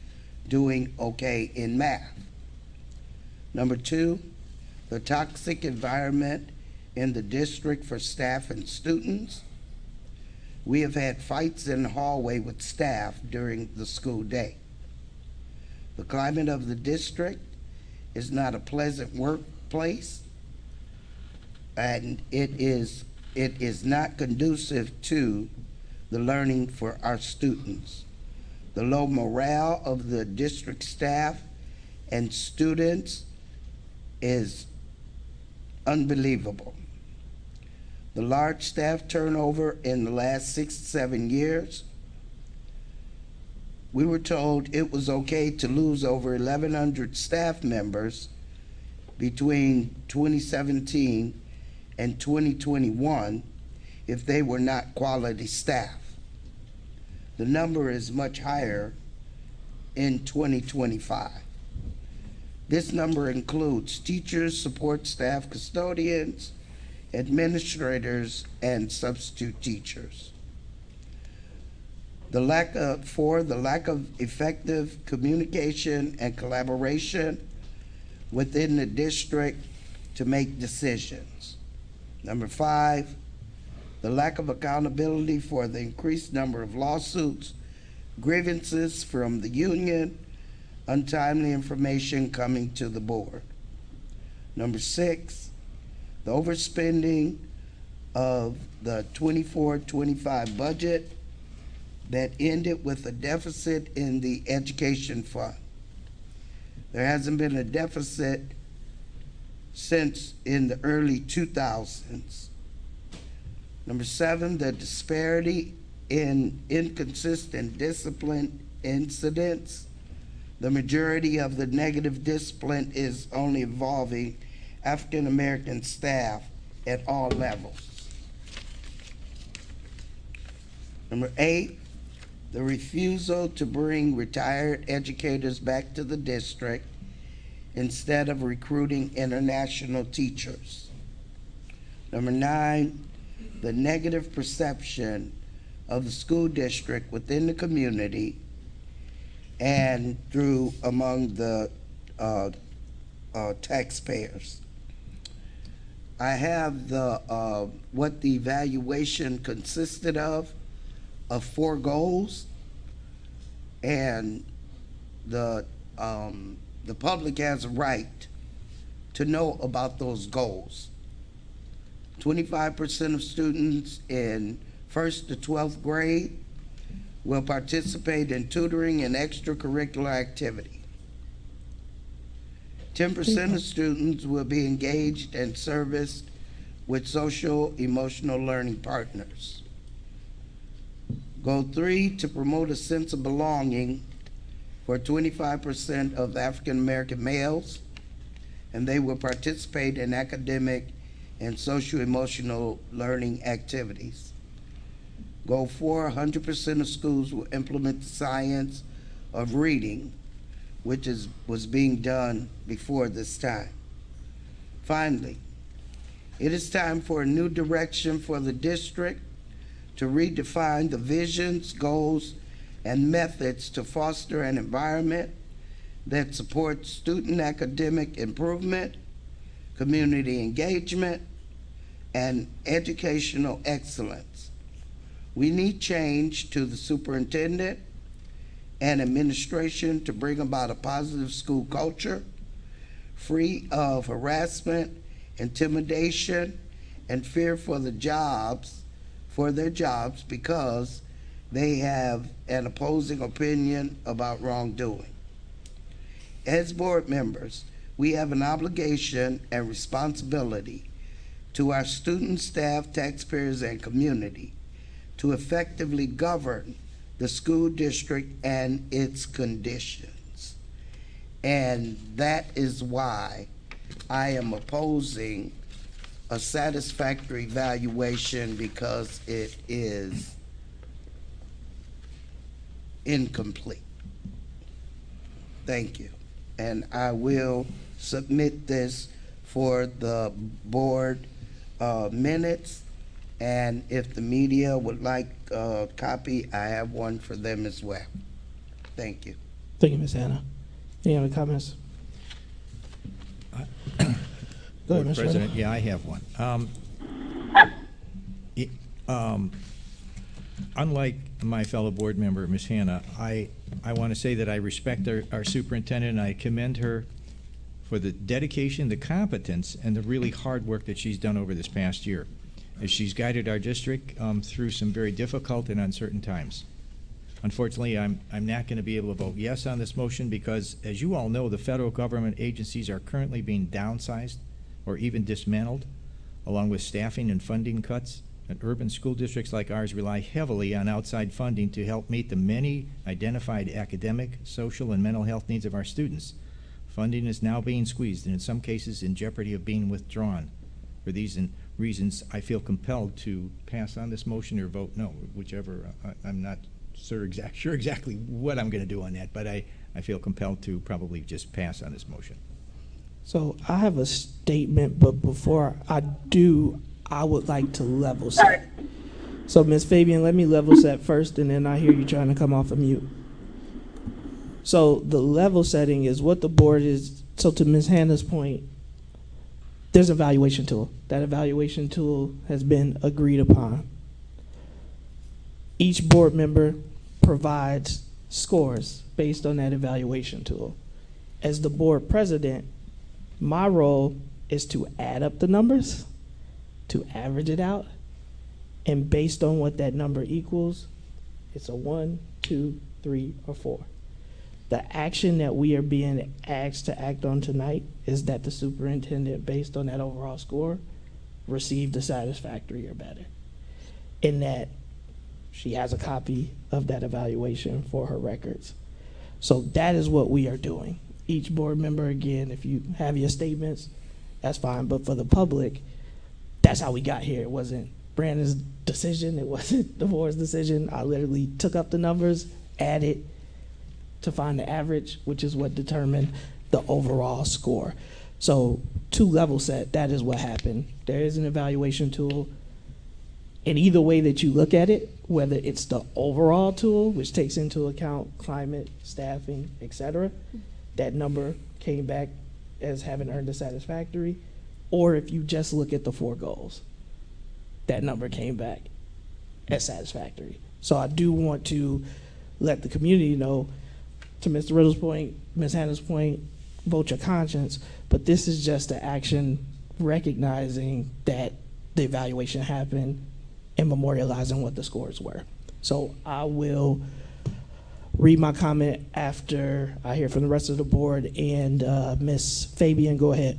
doing okay in math. Number two, the toxic environment in the district for staff and students. We have had fights in the hallway with staff during the school day. The climate of the district is not a pleasant workplace, and it is not conducive to the learning for our students. The low morale of the district staff and students is unbelievable. The large staff turnover in the last 6 to 7 years. We were told it was okay to lose over 1,100 staff members between 2017 and 2021 if they were not quality staff. The number is much higher in 2025. This number includes teachers, support staff, custodians, administrators, and substitute teachers. The lack of effective communication and collaboration within the district to make decisions. Number 5, the lack of accountability for the increased number of lawsuits, grievances from the union, untimely information coming to the board. Number 6, the overspending of the 24-25 budget that ended with a deficit in the education fund. There hasn't been a deficit since in the early 2000s. Number 7, the disparity in inconsistent discipline incidents. The majority of the negative discipline is only involving African American staff at all levels. Number 8, the refusal to bring retired educators back to the district instead of recruiting international teachers. Number 9, the negative perception of the school district within the community and through among the taxpayers. I have the what the evaluation consisted of 4 goals, and the public has a right to know about those goals. 25% of students in 1st to 12th grade will participate in tutoring and extracurricular activity. 10% of students will be engaged and serviced with social emotional learning partners. Goal 3, to promote a sense of belonging for 25% of African American males, and they will participate in academic and social emotional learning activities. Goal 4, 100% of schools will implement the science of reading, which was being done before this time. Finally, it is time for a new direction for the district to redefine the visions, goals, and methods to foster an environment that supports student academic improvement, community engagement, and educational excellence. We need change to the superintendent and administration to bring about a positive school culture, free of harassment, intimidation, and fear for their jobs because they have an opposing opinion about wrongdoing. As board members, we have an obligation and responsibility to our students, staff, taxpayers, and community to effectively govern the school district and its conditions. And that is why I am opposing a satisfactory evaluation, because it is incomplete. Thank you. And I will submit this for the board minutes. And if the media would like a copy, I have one for them as well. Thank you. Thank you, Ms. Hannah. Any other comments? Go ahead, Board Mr. President, Reynolds. yeah, I have one. Unlike my fellow board member, Ms. Hannah, I want to say that I respect our superintendent, and I commend her for the dedication, the competence, and the really hard work that she's done over this past year, as she's guided our district through some very difficult and uncertain times. Unfortunately, I'm not going to be able to vote yes on this motion because, as you all know, the federal government agencies are currently being downsized or even dismantled, along with staffing and funding cuts. And urban school districts like ours rely heavily on outside funding to help meet the many identified academic, social, and mental health needs of our students. Funding is now being squeezed and in some cases in jeopardy of being withdrawn. For these reasons, I feel compelled to pass on this motion or vote no, whichever. I'm not sure exactly what I'm going to do on that, but I feel compelled to probably just pass on this motion. So I have a statement, but before I do, I would like to level set. So Ms. Fabian, let me level set first, and then I hear you trying to come off of mute. So the level setting is what the board is, so to Ms. Hannah's point, there's an evaluation tool. That evaluation tool has been agreed upon. Each board member provides scores based on that evaluation tool. As the board president, my role is to add up the numbers, to average it out, and based on what that number equals, it's a 1, 2, 3, or 4. The action that we are being asked to act on tonight is that the superintendent, based on that overall score, received a satisfactory or better. In that she has a copy of that evaluation for her records. So that is what we are doing. Each board member, again, if you have your statements, that's fine. But for the public, that's how we got here. It wasn't Brandon's decision. It wasn't the board's decision. I literally took up the numbers, added to find the average, which is what determined the overall score. So to level set, that is what happened. There is an evaluation tool. And either way that you look at it, whether it's the overall tool, which takes into account climate, staffing, etc., that number came back as having earned a satisfactory, or if you just look at the 4 goals, that number came back as satisfactory. So I do want to let the community know, to Mr. Riddle's point, Ms. Hannah's point, vote your conscience, but this is just an action recognizing that the evaluation happened and memorializing what the scores were. So I will read my comment after I hear from the rest of the board, and Ms. Fabian, go ahead.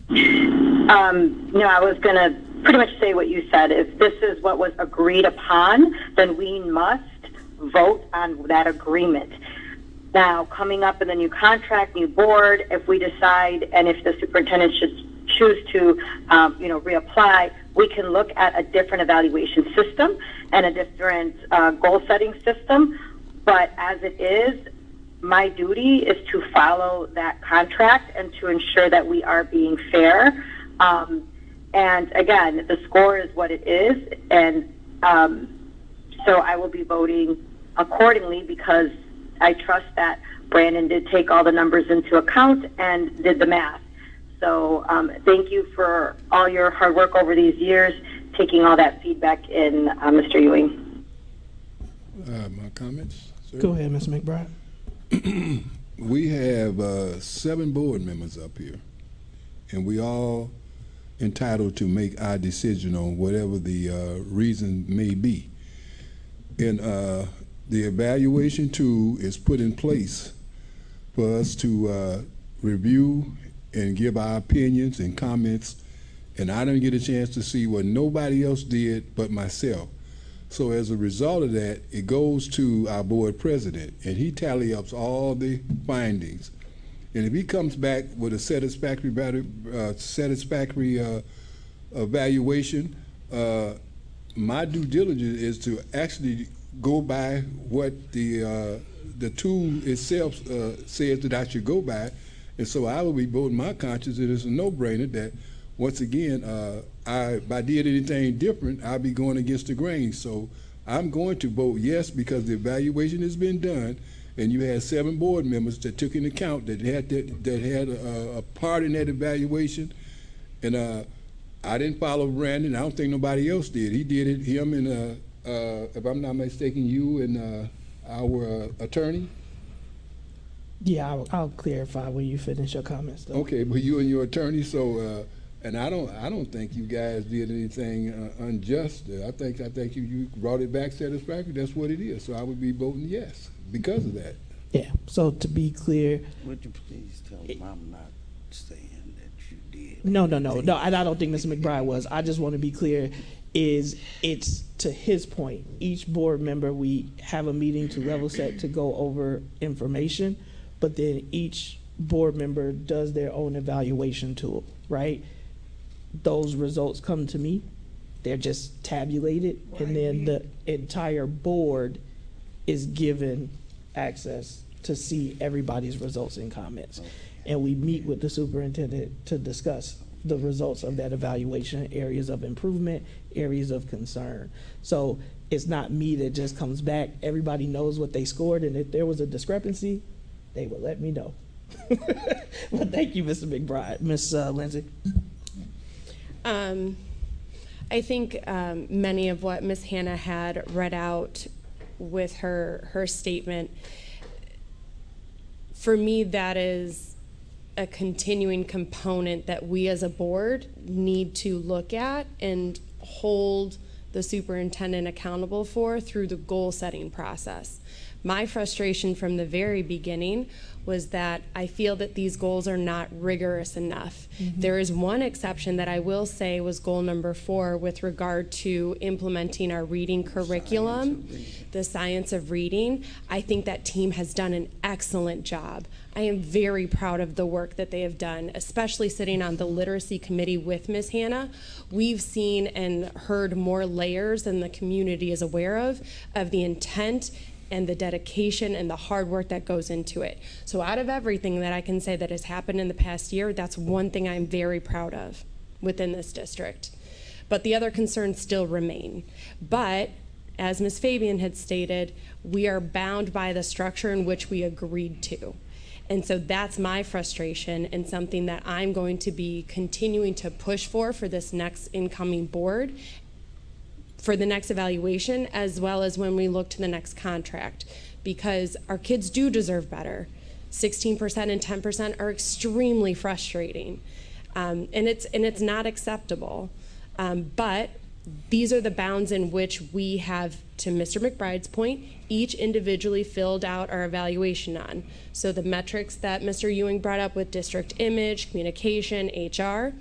No, I was going to pretty much say what you said. If this is what was agreed upon, then we must vote on that agreement. Now, coming up in the new contract, new board, if we decide, and if the superintendent should choose to, reapply, we can look at a different evaluation system and a different goal-setting system. But as it is, my duty is to follow that contract and to ensure that we are being fair. And again, the score is what it is, and so I will be voting accordingly because I trust that Brandon did take all the numbers into account and did the math. So thank you for all your hard work over these years, taking all that feedback in, Mr. Ewing. My comments? Sir? Go ahead, Ms. McBride. We have 7 board members up here, and we all entitled to make our decision on whatever the reason may be. And the evaluation tool is put in place for us to review and give our opinions and comments, and I didn't get a chance to see what nobody else did but myself. So as a result of that, it goes to our board president, and he tallies up all the findings. And if he comes back with a satisfactory evaluation, my due diligence is to actually go by what the tool itself says that I should go by. And so I will be voting my conscience. It is a no-brainer that, once again, if I did anything different, I'll be going against the grain. So I'm going to vote yes because the evaluation has been done, and you had 7 board members that took into account that had a part in that evaluation. And I didn't follow Brandon. I don't think nobody else did. He did it, him and, if I'm not mistaken, you and our attorney. Yeah, I'll clarify when you finish your comments, though. Okay, but you and your attorney, so and I don't think you guys did anything unjust. I think you brought it back satisfactory. That's what it is. So I would be voting yes because of that. Yeah. So to be clear, would you please tell them I'm not saying that you did? No. I don't think Mr. McBride was. I just want to be clear. It's to his point. Each board member, we have a meeting to level set to go over information, but then each board member does their own evaluation tool, right? Those results come to me. They're just tabulated, and then the entire board is given access to see everybody's results and comments. And we meet with the superintendent to discuss the results of that evaluation, areas of improvement, areas of concern. So it's not me that just comes back. Everybody knows what they scored, and if there was a discrepancy, they would let me know. Well, thank you, Mr. McBride. Ms. Lindsay? I think many of what Ms. Hannah had read out with her statement, for me, that is a continuing component that we as a board need to look at and hold the superintendent accountable for through the goal setting process. My frustration from the very beginning was that I feel that these goals are not rigorous enough. Mm-hmm. There is one exception that I will say was goal number 4 with regard to implementing our reading curriculum, the science of reading. I think that team has done an excellent job. I am very proud of the work that they have done, especially sitting on the literacy committee with Ms. Hannah. We've seen and heard more layers than the community is aware of the intent and the dedication and the hard work that goes into it. So out of everything that I can say that has happened in the past year, that's one thing I'm very proud of within this district. but the other concerns still remain. But as Ms. Fabian had stated, we are bound by the structure in which we agreed to. And so that's my frustration and something that I'm going to be continuing to push for this next incoming board, for the next evaluation, as well as when we look to the next contract, because our kids do deserve better. 16% and 10% are extremely frustrating, and it's not acceptable. But these are the bounds in which we have, to Mr. McBride's point, each individually filled out our evaluation on. So the metrics that Mr. Ewing brought up with district image, communication, HR,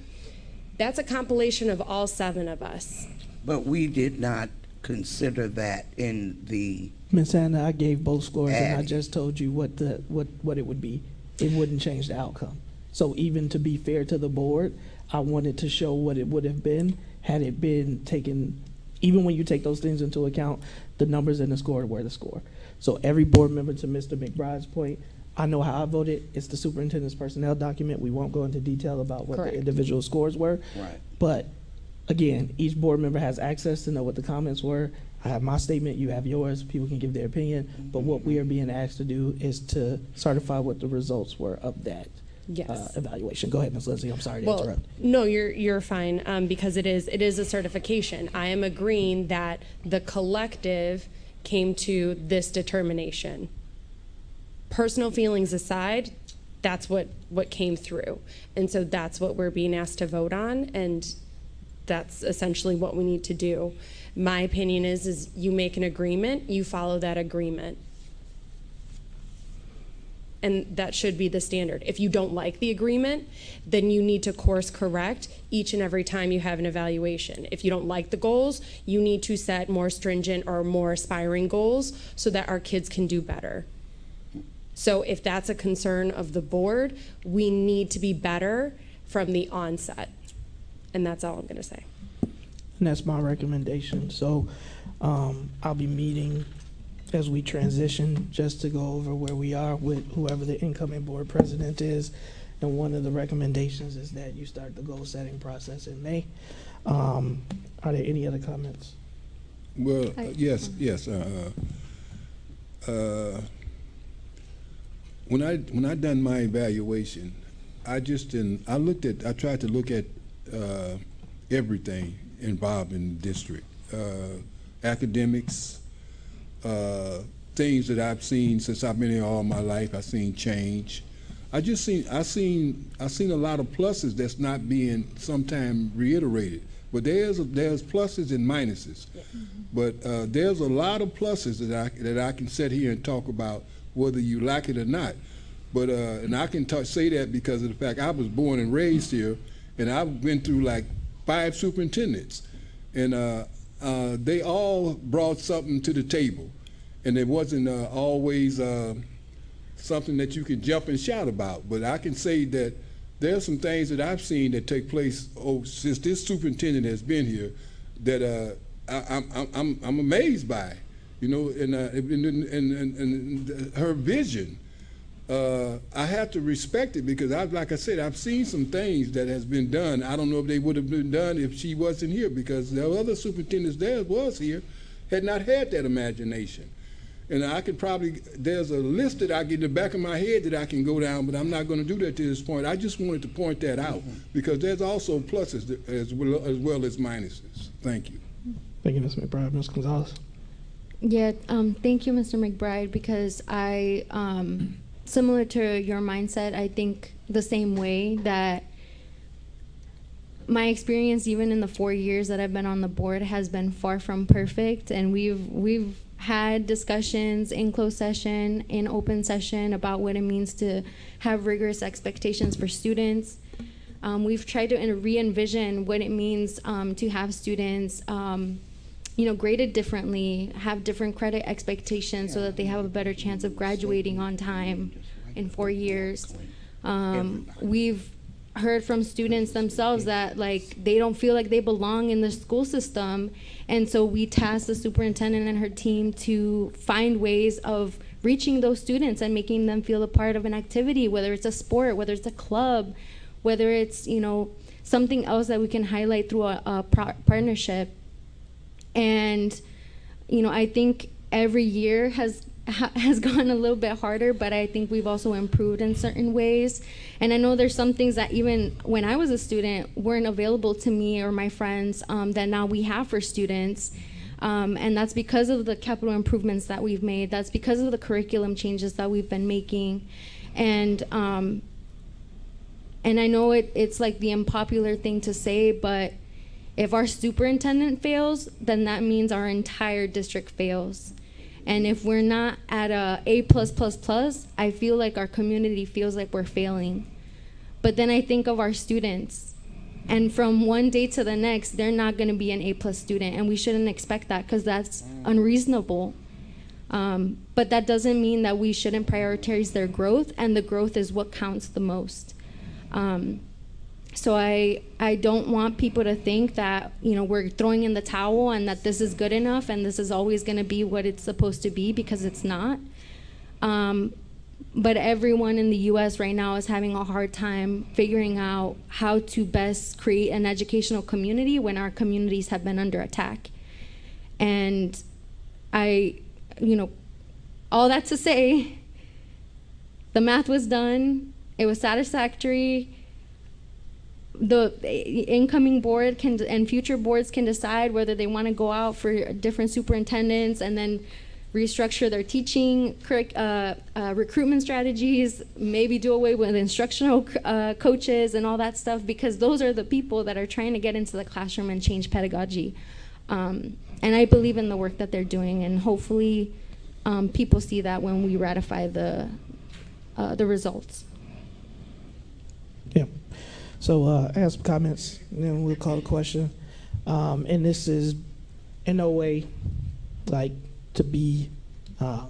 that's a compilation of all 7 of us. But we did not consider that in the. Ms. Anna, I gave both scores, and I just told you what it would be. It wouldn't change the outcome. So even to be fair to the board, I wanted to show what it would have been had it been taken. Even when you take those things into account, the numbers in the score were the score. So every board member, to Mr. McBride's point, I know how I voted. It's the superintendent's personnel document. We won't go into detail about what the individual scores were. Right. But again, each board member has access to know what the comments were. I have my statement, you have yours, people can give their opinion, but what we are being asked to do is to certify what the results were of that evaluation. Go ahead, Ms. Lindsay, I'm sorry to interrupt. No, you're fine, because it is a certification. I am agreeing that the collective came to this determination. Personal feelings aside, that's what came through. And so that's what we're being asked to vote on, and that's essentially what we need to do. My opinion is you make an agreement, you follow that agreement. And that should be the standard. If you don't like the agreement, then you need to course correct each and every time you have an evaluation. If you don't like the goals, you need to set more stringent or more aspiring goals so that our kids can do better. So if that's a concern of the board, we need to be better from the onset. And that's all I'm going to say. And that's my recommendation. So I'll be meeting as we transition just to go over where we are with whoever the incoming board president is. And one of the recommendations is that you start the goal setting process in May. Are there any other comments? Well, yes. When I done my evaluation, I tried to look at everything involved in the district, academics, things that I've seen since I've been here all my life. I've seen change. I seen a lot of pluses that's not being sometimes reiterated. But there's pluses and minuses. But there's a lot of pluses that I can sit here and talk about whether you like it or not. But and I can say that because of the fact I was born and raised here, and I've been through like 5 superintendents, and they all brought something to the table, and it wasn't always something that you can jump and shout about. But I can say that there's some things that I've seen that take place since this superintendent has been here that I'm amazed by, and her vision. I have to respect it because, like I said, I've seen some things that has been done. I don't know if they would have been done if she wasn't here, because the other superintendents that was here had not had that imagination. And I could there's a list that I get in the back of my head that I can go down, but I'm not going to do that to this point. I just wanted to point that out because there's also pluses as well as minuses. Thank you. Thank you, Ms. McBride. Ms. Gonzalez? Yeah, thank you, Mr. McBride, because I, similar to your mindset, I think the same way that my experience, even in the 4 years that I've been on the board, has been far from perfect, and we've had discussions in closed session, in open session, about what it means to have rigorous expectations for students. We've tried to re-envision what it means to have students graded differently, have different credit expectations so that they have a better chance of graduating on time in 4 years. We've heard from students themselves that they don't feel like they belong in the school system, and so we tasked the superintendent and her team to find ways of reaching those students and making them feel a part of an activity, whether it's a sport, whether it's a club, whether it's something else that we can highlight through a partnership. And, you know, I think every year has gone a little bit harder, but I think we've also improved in certain ways. And I know there's some things that even when I was a student weren't available to me or my friends that now we have for students. And that's because of the capital improvements that we've made. That's because of the curriculum changes that we've been making. And I know it's like the unpopular thing to say, but if our superintendent fails, then that means our entire district fails. And if we're not at a A+++, I feel like our community feels like we're failing. But then I think of our students, and from one day to the next, they're not going to be an A+ student, and we shouldn't expect that because that's unreasonable. But that doesn't mean that we shouldn't prioritize their growth, and the growth is what counts the most. So I don't want people to think that, you know, we're throwing in the towel and that this is good enough and this is always going to be what it's supposed to be, because it's not. But everyone in the U.S. right now is having a hard time figuring out how to best create an educational community when our communities have been under attack. And you know, all that to say, the math was done. It was satisfactory. The incoming board and future boards can decide whether they want to go out for different superintendents and then restructure their teaching recruitment strategies, maybe do away with instructional coaches and all that stuff, because those are the people that are trying to get into the classroom and change pedagogy. And I believe in the work that they're doing, and hopefully people see that when we ratify the results. Yeah. So I have some comments, and then we'll call the question. And this is in no way like to be, I'll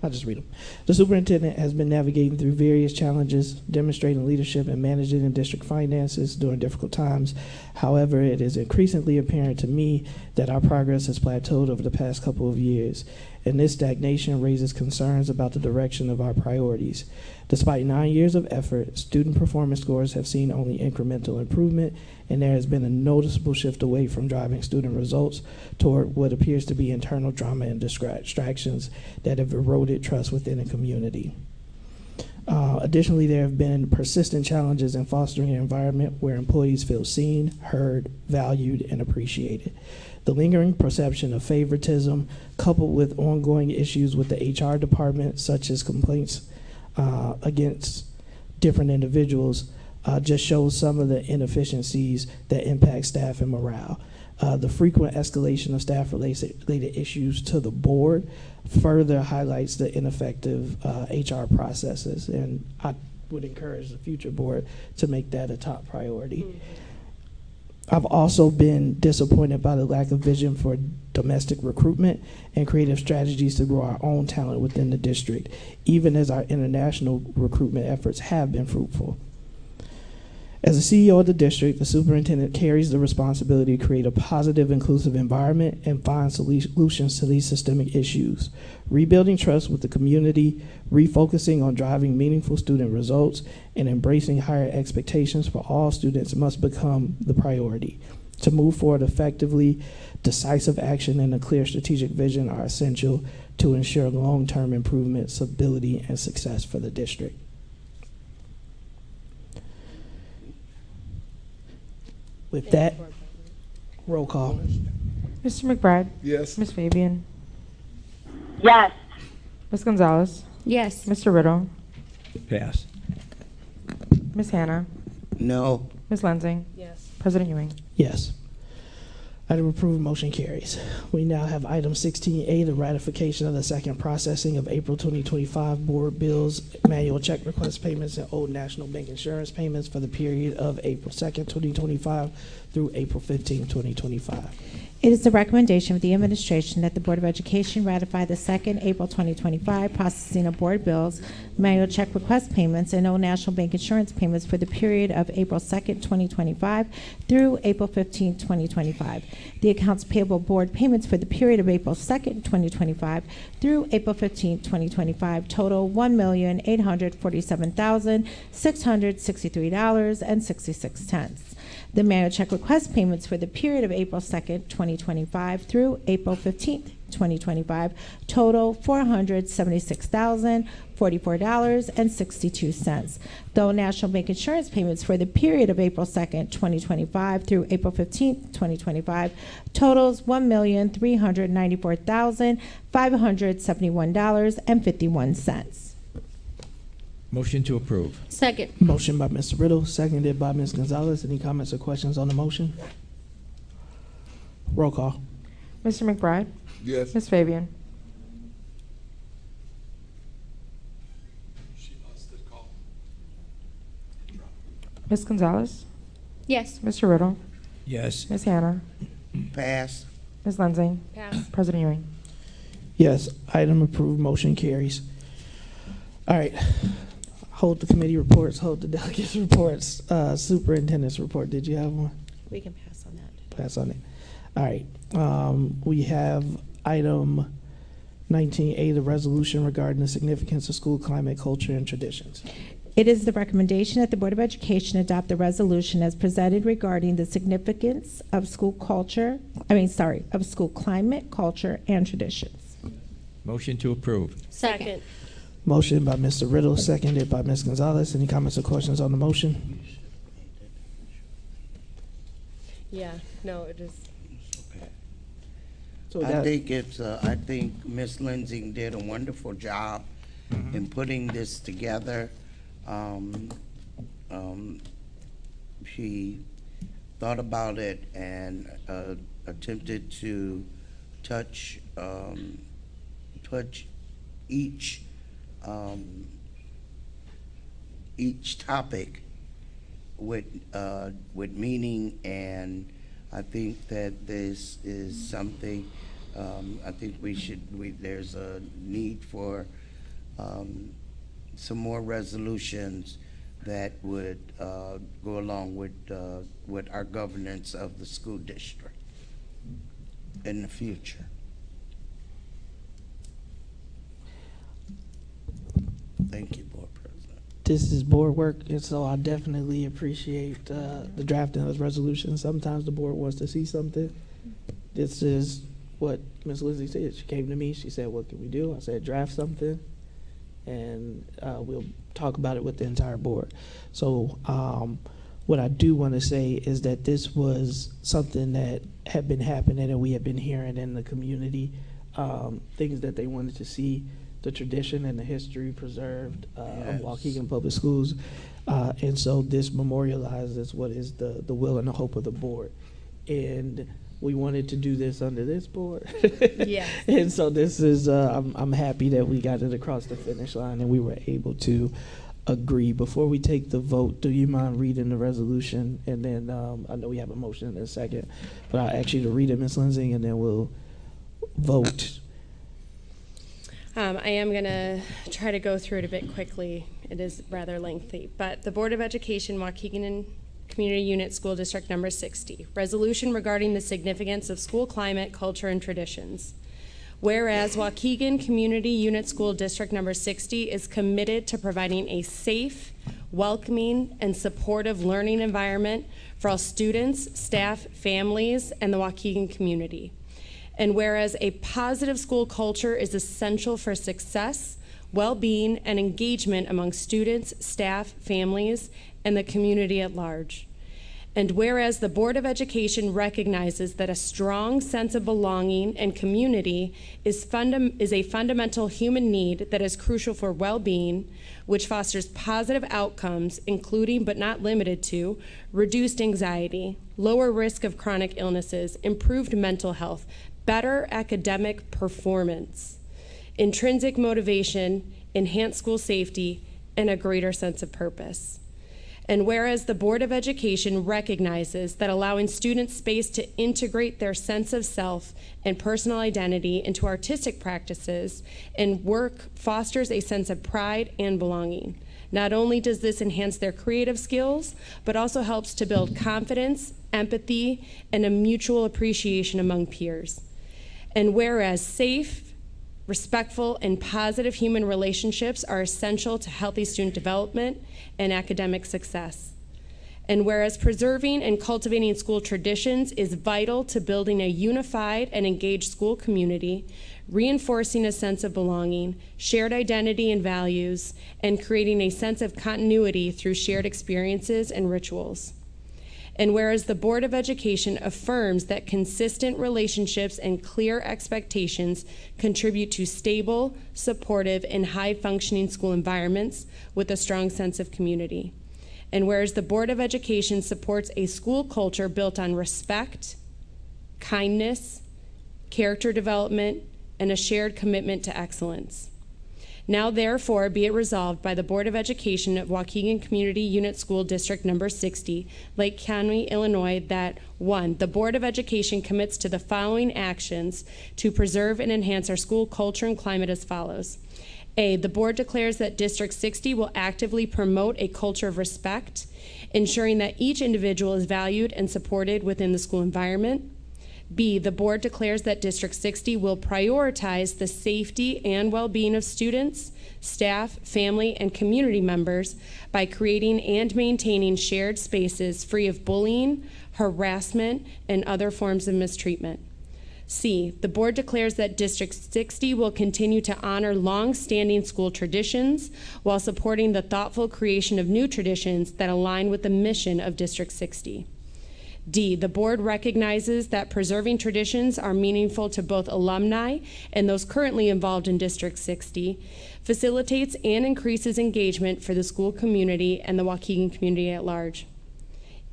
just read them. The superintendent has been navigating through various challenges, demonstrating leadership and managing the district finances during difficult times. However, it is increasingly apparent to me that our progress has plateaued over the past couple of years, and this stagnation raises concerns about the direction of our priorities. Despite 9 years of effort, student performance scores have seen only incremental improvement, and there has been a noticeable shift away from driving student results toward what appears to be internal drama and distractions that have eroded trust within a community. Additionally, there have been persistent challenges in fostering an environment where employees feel seen, heard, valued, and appreciated. The lingering perception of favoritism, coupled with ongoing issues with the HR department, such as complaints against different individuals, just shows some of the inefficiencies that impact staff and morale. The frequent escalation of staff-related issues to the board further highlights the ineffective HR processes, and I would encourage the future board to make that a top priority. Mm-hmm. I've also been disappointed by the lack of vision for domestic recruitment and creative strategies to grow our own talent within the district, even as our international recruitment efforts have been fruitful. As the CEO of the district, the superintendent carries the responsibility to create a positive, inclusive environment and find solutions to these systemic issues. Rebuilding trust with the community, refocusing on driving meaningful student results, and embracing higher expectations for all students must become the priority. To move forward effectively, decisive action and a clear strategic vision are essential to ensure long-term improvement, stability, and success for the district. With that, roll call. Mr. McBride? Yes. Ms. Fabian? Yes. Ms. Gonzalez? Yes. Mr. Riddle? Pass. Ms. Hannah? No. Ms. Lensing? Yes. President Ewing? Yes. Item approved, motion carries. We now have item 16A, the ratification of the second processing of April 2025 board bills, manual check request payments, and Old National Bank insurance payments for the period of April 2nd, 2025 through April 15, 2025. It is the recommendation of the administration that the Board of Education ratify the second April 2025 processing of board bills, manual check request payments, and no national bank insurance payments for the period of April 2nd, 2025 through April 15, 2025. The accounts payable board payments for the period of April 2nd, 2025 through April 15, 2025 total $1,847,663.66. The manual check request payments for the period of April 2nd, 2025 through April 15th, 2025 total $476,044.62. Though national bank insurance payments for the period of April 2nd, 2025 through April 15th, 2025 totals $1,394,571.51. Motion to approve. Second. Motion by Mr. Riddle, seconded by Ms. Gonzalez. Any comments or questions on the motion? Roll call. Mr. McBride? Yes. Ms. Fabian? Ms. Gonzalez? Yes. Mr. Riddle? Yes. Ms. Hannah? Pass. Ms. Lindsay? Pass. President Ewing? Yes, item approved, motion carries. All right, hold the committee reports, hold the delegates reports. Superintendent's report, did you have one? We can pass on that. Pass on it. All right, we have item 19A, the resolution regarding the significance of school climate, culture, and traditions. It is the recommendation that the Board of Education adopt the resolution as presented regarding the significance of school climate, culture, and traditions. Motion to approve. Second. Motion by Mr. Riddle, seconded by Ms. Gonzalez. Any comments or questions on the motion? Yeah, no, it is. So I think Ms. Lindsay did a wonderful job in putting this together. She thought about it and attempted to touch each topic with meaning, and I think that this is something. I think there's a need for some more resolutions that would go along with our governance of the school district in the future. Thank you, Board President. This is board work, and so I definitely appreciate the drafting of resolutions. Sometimes the board wants to see something. This is what Ms. Lindsay said. She came to me, she said, what can we do? I said, draft something, and we'll talk about it with the entire board. So what I do want to say is that this was something that had been happening and we had been hearing in the community, things that they wanted to see, the tradition and the history preserved of Waukegan Public Schools. And so this memorializes what is the will and the hope of the board. And we wanted to do this under this board. Yes. And so this is, I'm happy that we got it across the finish line and we were able to agree. Before we take the vote, do you mind reading the resolution? And then I know we have a motion in a second, but I'll ask you to read it, Ms. Lindsay, and then we'll vote. I am going to try to go through it a bit quickly. It is rather lengthy. But the Board of Education, Waukegan Community Unit School District Number 60, resolution regarding the significance of school climate, culture, and traditions. Whereas Waukegan Community Unit School District Number 60 is committed to providing a safe, welcoming, and supportive learning environment for all students, staff, families, and the Waukegan community. And whereas a positive school culture is essential for success, well-being, and engagement among students, staff, families, and the community at large. And whereas the Board of Education recognizes that a strong sense of belonging and community is a fundamental human need that is crucial for well-being, which fosters positive outcomes, including but not limited to reduced anxiety, lower risk of chronic illnesses, improved mental health, better academic performance, intrinsic motivation, enhanced school safety, and a greater sense of purpose. And whereas the Board of Education recognizes that allowing students space to integrate their sense of self and personal identity into artistic practices and work fosters a sense of pride and belonging. Not only does this enhance their creative skills, but also helps to build confidence, empathy, and a mutual appreciation among peers. And whereas safe, respectful, and positive human relationships are essential to healthy student development and academic success. And whereas preserving and cultivating school traditions is vital to building a unified and engaged school community, reinforcing a sense of belonging, shared identity and values, and creating a sense of continuity through shared experiences and rituals. And whereas the Board of Education affirms that consistent relationships and clear expectations contribute to stable, supportive, and high-functioning school environments with a strong sense of community. And whereas the Board of Education supports a school culture built on respect, kindness, character development, and a shared commitment to excellence. Now therefore be it resolved by the Board of Education of Waukegan Community Unit School District Number 60, Lake County, Illinois, that 1, the Board of Education commits to the following actions to preserve and enhance our school culture and climate as follows. A, the board declares that District 60 will actively promote a culture of respect, ensuring that each individual is valued and supported within the school environment. B, the board declares that District 60 will prioritize the safety and well-being of students, staff, family, and community members by creating and maintaining shared spaces free of bullying, harassment, and other forms of mistreatment. C, the board declares that District 60 will continue to honor long-standing school traditions while supporting the thoughtful creation of new traditions that align with the mission of District 60. D, the board recognizes that preserving traditions are meaningful to both alumni and those currently involved in District 60, facilitates and increases engagement for the school community and the Waukegan community at large.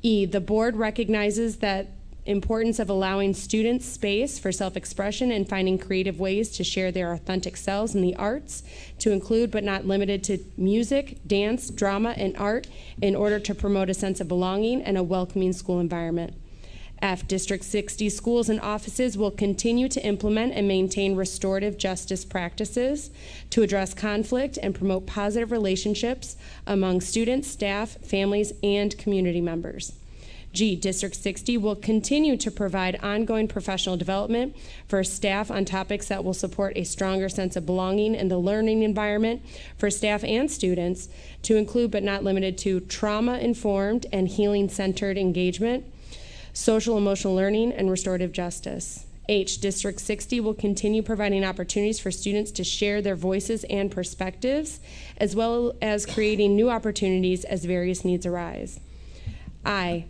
E, the board recognizes that importance of allowing students space for self-expression and finding creative ways to share their authentic selves in the arts, to include but not limited to music, dance, drama, and art in order to promote a sense of belonging and a welcoming school environment. F, District 60 schools and offices will continue to implement and maintain restorative justice practices to address conflict and promote positive relationships among students, staff, families, and community members. G, District 60 will continue to provide ongoing professional development for staff on topics that will support a stronger sense of belonging in the learning environment for staff and students, to include but not limited to trauma-informed and healing-centered engagement, social emotional learning, and restorative justice. H, District 60 will continue providing opportunities for students to share their voices and perspectives, as well as creating new opportunities as various needs arise. I,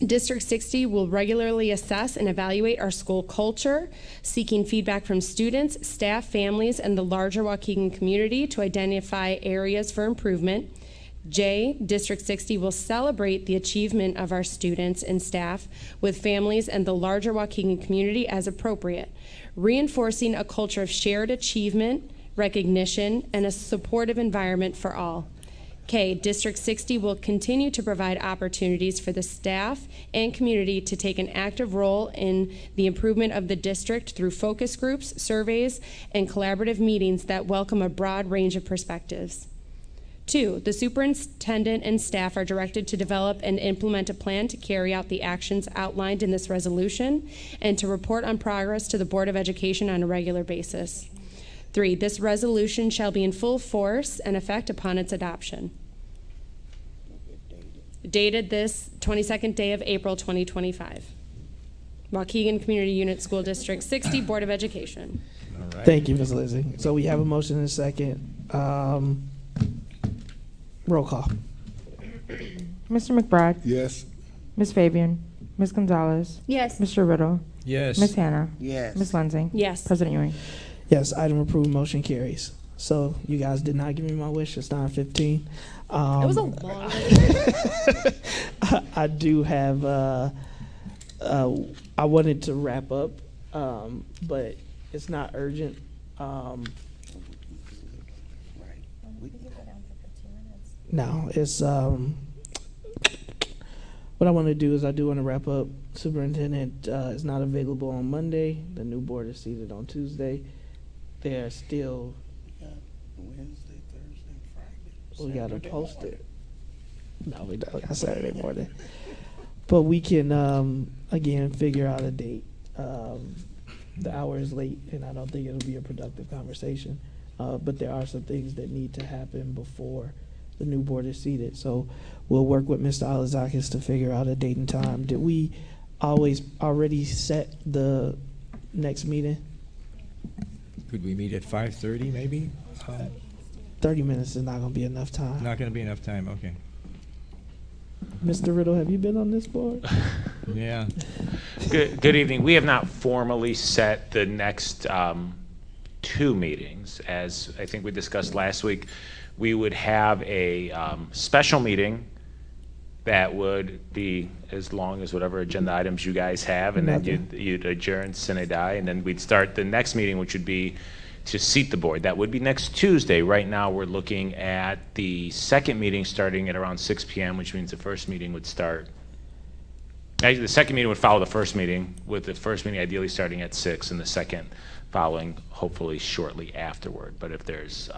District 60 will regularly assess and evaluate our school culture, seeking feedback from students, staff, families, and the larger Waukegan community to identify areas for improvement. J, District 60 will celebrate the achievement of our students and staff with families and the larger Waukegan community as appropriate, reinforcing a culture of shared achievement, recognition, and a supportive environment for all. K, District 60 will continue to provide opportunities for the staff and community to take an active role in the improvement of the district through focus groups, surveys, and collaborative meetings that welcome a broad range of perspectives. 2, the superintendent and staff are directed to develop and implement a plan to carry out the actions outlined in this resolution and to report on progress to the Board of Education on a regular basis. 3, this resolution shall be in full force and effect upon its adoption. Dated this 22nd day of April 2025. Waukegan Community Unit School District 60, Board of Education. All right. Thank you, Ms. Lizzie. So we have a motion and a second. Roll call. Mr. McBride? Yes. Ms. Fabian? Ms. Gonzalez? Yes. Mr. Riddle? Yes. Ms. Hannah? Yes. Ms. Lansing? Yes. President Ewing? Yes, item approved, motion carries. So you guys did not give me my wish. It's 9:15. It was a long I do have, I wanted to wrap up, but it's not urgent. No, it's what I want to do is I do want to wrap up. Superintendent is not available on Monday. The new board is seated on Tuesday. They are still. Wednesday, Thursday, Friday. We got to post it. No, we don't. We got Saturday morning. But we can, again, figure out a date. The hour is late, and I don't think it'll be a productive conversation. But there are some things that need to happen before the new board is seated. So we'll work with Mr. Alazakis to figure out a date and time. Did we already set the next meeting? Could we meet at 5:30 maybe? 30 minutes is not going to be enough time. Not going to be enough time, okay. Mr. Riddle, have you been on this board? Yeah. Good evening. We have not formally set the next 2 meetings. As I think we discussed last week, we would have a special meeting that would be as long as whatever agenda items you guys have, and then you'd adjourn sine die, and then we'd start the next meeting, which would be to seat the board. That would be next Tuesday. Right now, we're looking at the second meeting starting at around 6 p.m., which means the first meeting would start. Actually, the second meeting would follow the first meeting, with the first meeting ideally starting at 6 and the second following hopefully shortly afterward. But if there's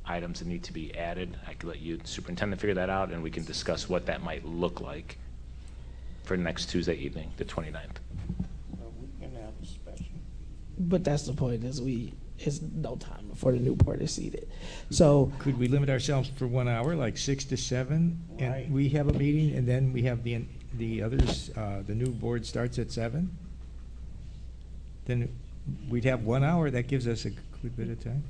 items that need to be added, I could let you, Superintendent, figure that out, and we can discuss what that might look like for next Tuesday evening, the 29th. Well, we can have a special. But that's the point, is it's no time before the new board is seated. So Could we limit ourselves for 1 hour, like 6 to 7? Right. And we have a meeting, and then we have the others, the new board starts at 7? Then we'd have 1 hour. That gives us a good bit of time.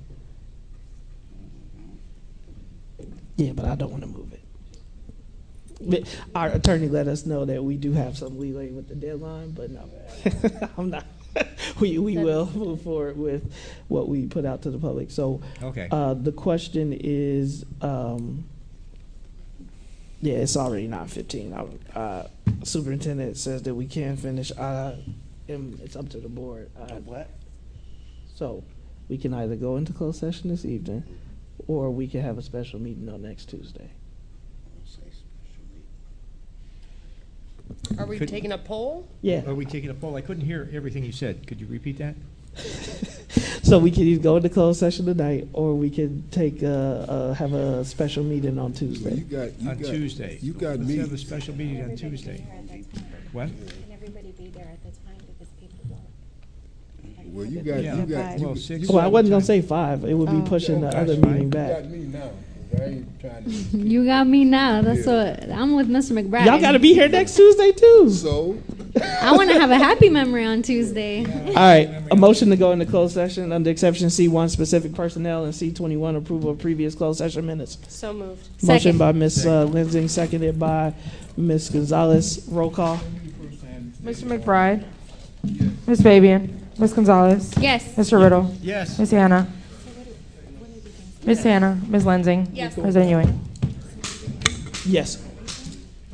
yeah, but I don't want to move it. But our attorney let us know that we do have some leeway with the deadline, but no, I'm not. We will move forward with what we put out to the public. So Okay. The question is, yeah, it's already 9:15. Superintendent says that we can finish. It's up to the board. What? So we can either go into closed session this evening, or we can have a special meeting on next Tuesday. Are we taking a poll? Yeah. Are we taking a poll? I couldn't hear everything you said. Could you repeat that? So we can either go into closed session tonight, or we can have a special meeting on Tuesday. On Tuesday. You got Let's me. have a special meeting on Tuesday. What? Can everybody be there at the time because people won't? Well, you got. Well, 6. Well, I wasn't gonna say 5. It would be pushing the other meeting You back. got me now. I ain't trying to. You got me now. That's what I'm with Mr. McBride. Y'all gotta be here next Tuesday too. So. I want to have a happy memory on Tuesday. All right, a motion to go into closed session under exception C1, specific personnel, and C21, approval of previous closed session minutes. So moved. Motion by Ms. Lindsay, seconded by Ms. Gonzalez. Roll call. Mr. McBride? Ms. Fabian? Ms. Gonzalez? Yes. Mr. Riddle? Yes. Ms. Hannah? Ms. Hannah? Ms. Lansing? Yes. President Ewing? Yes.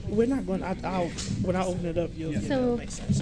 We're not going. When I open it up, you'll. So- Make sense.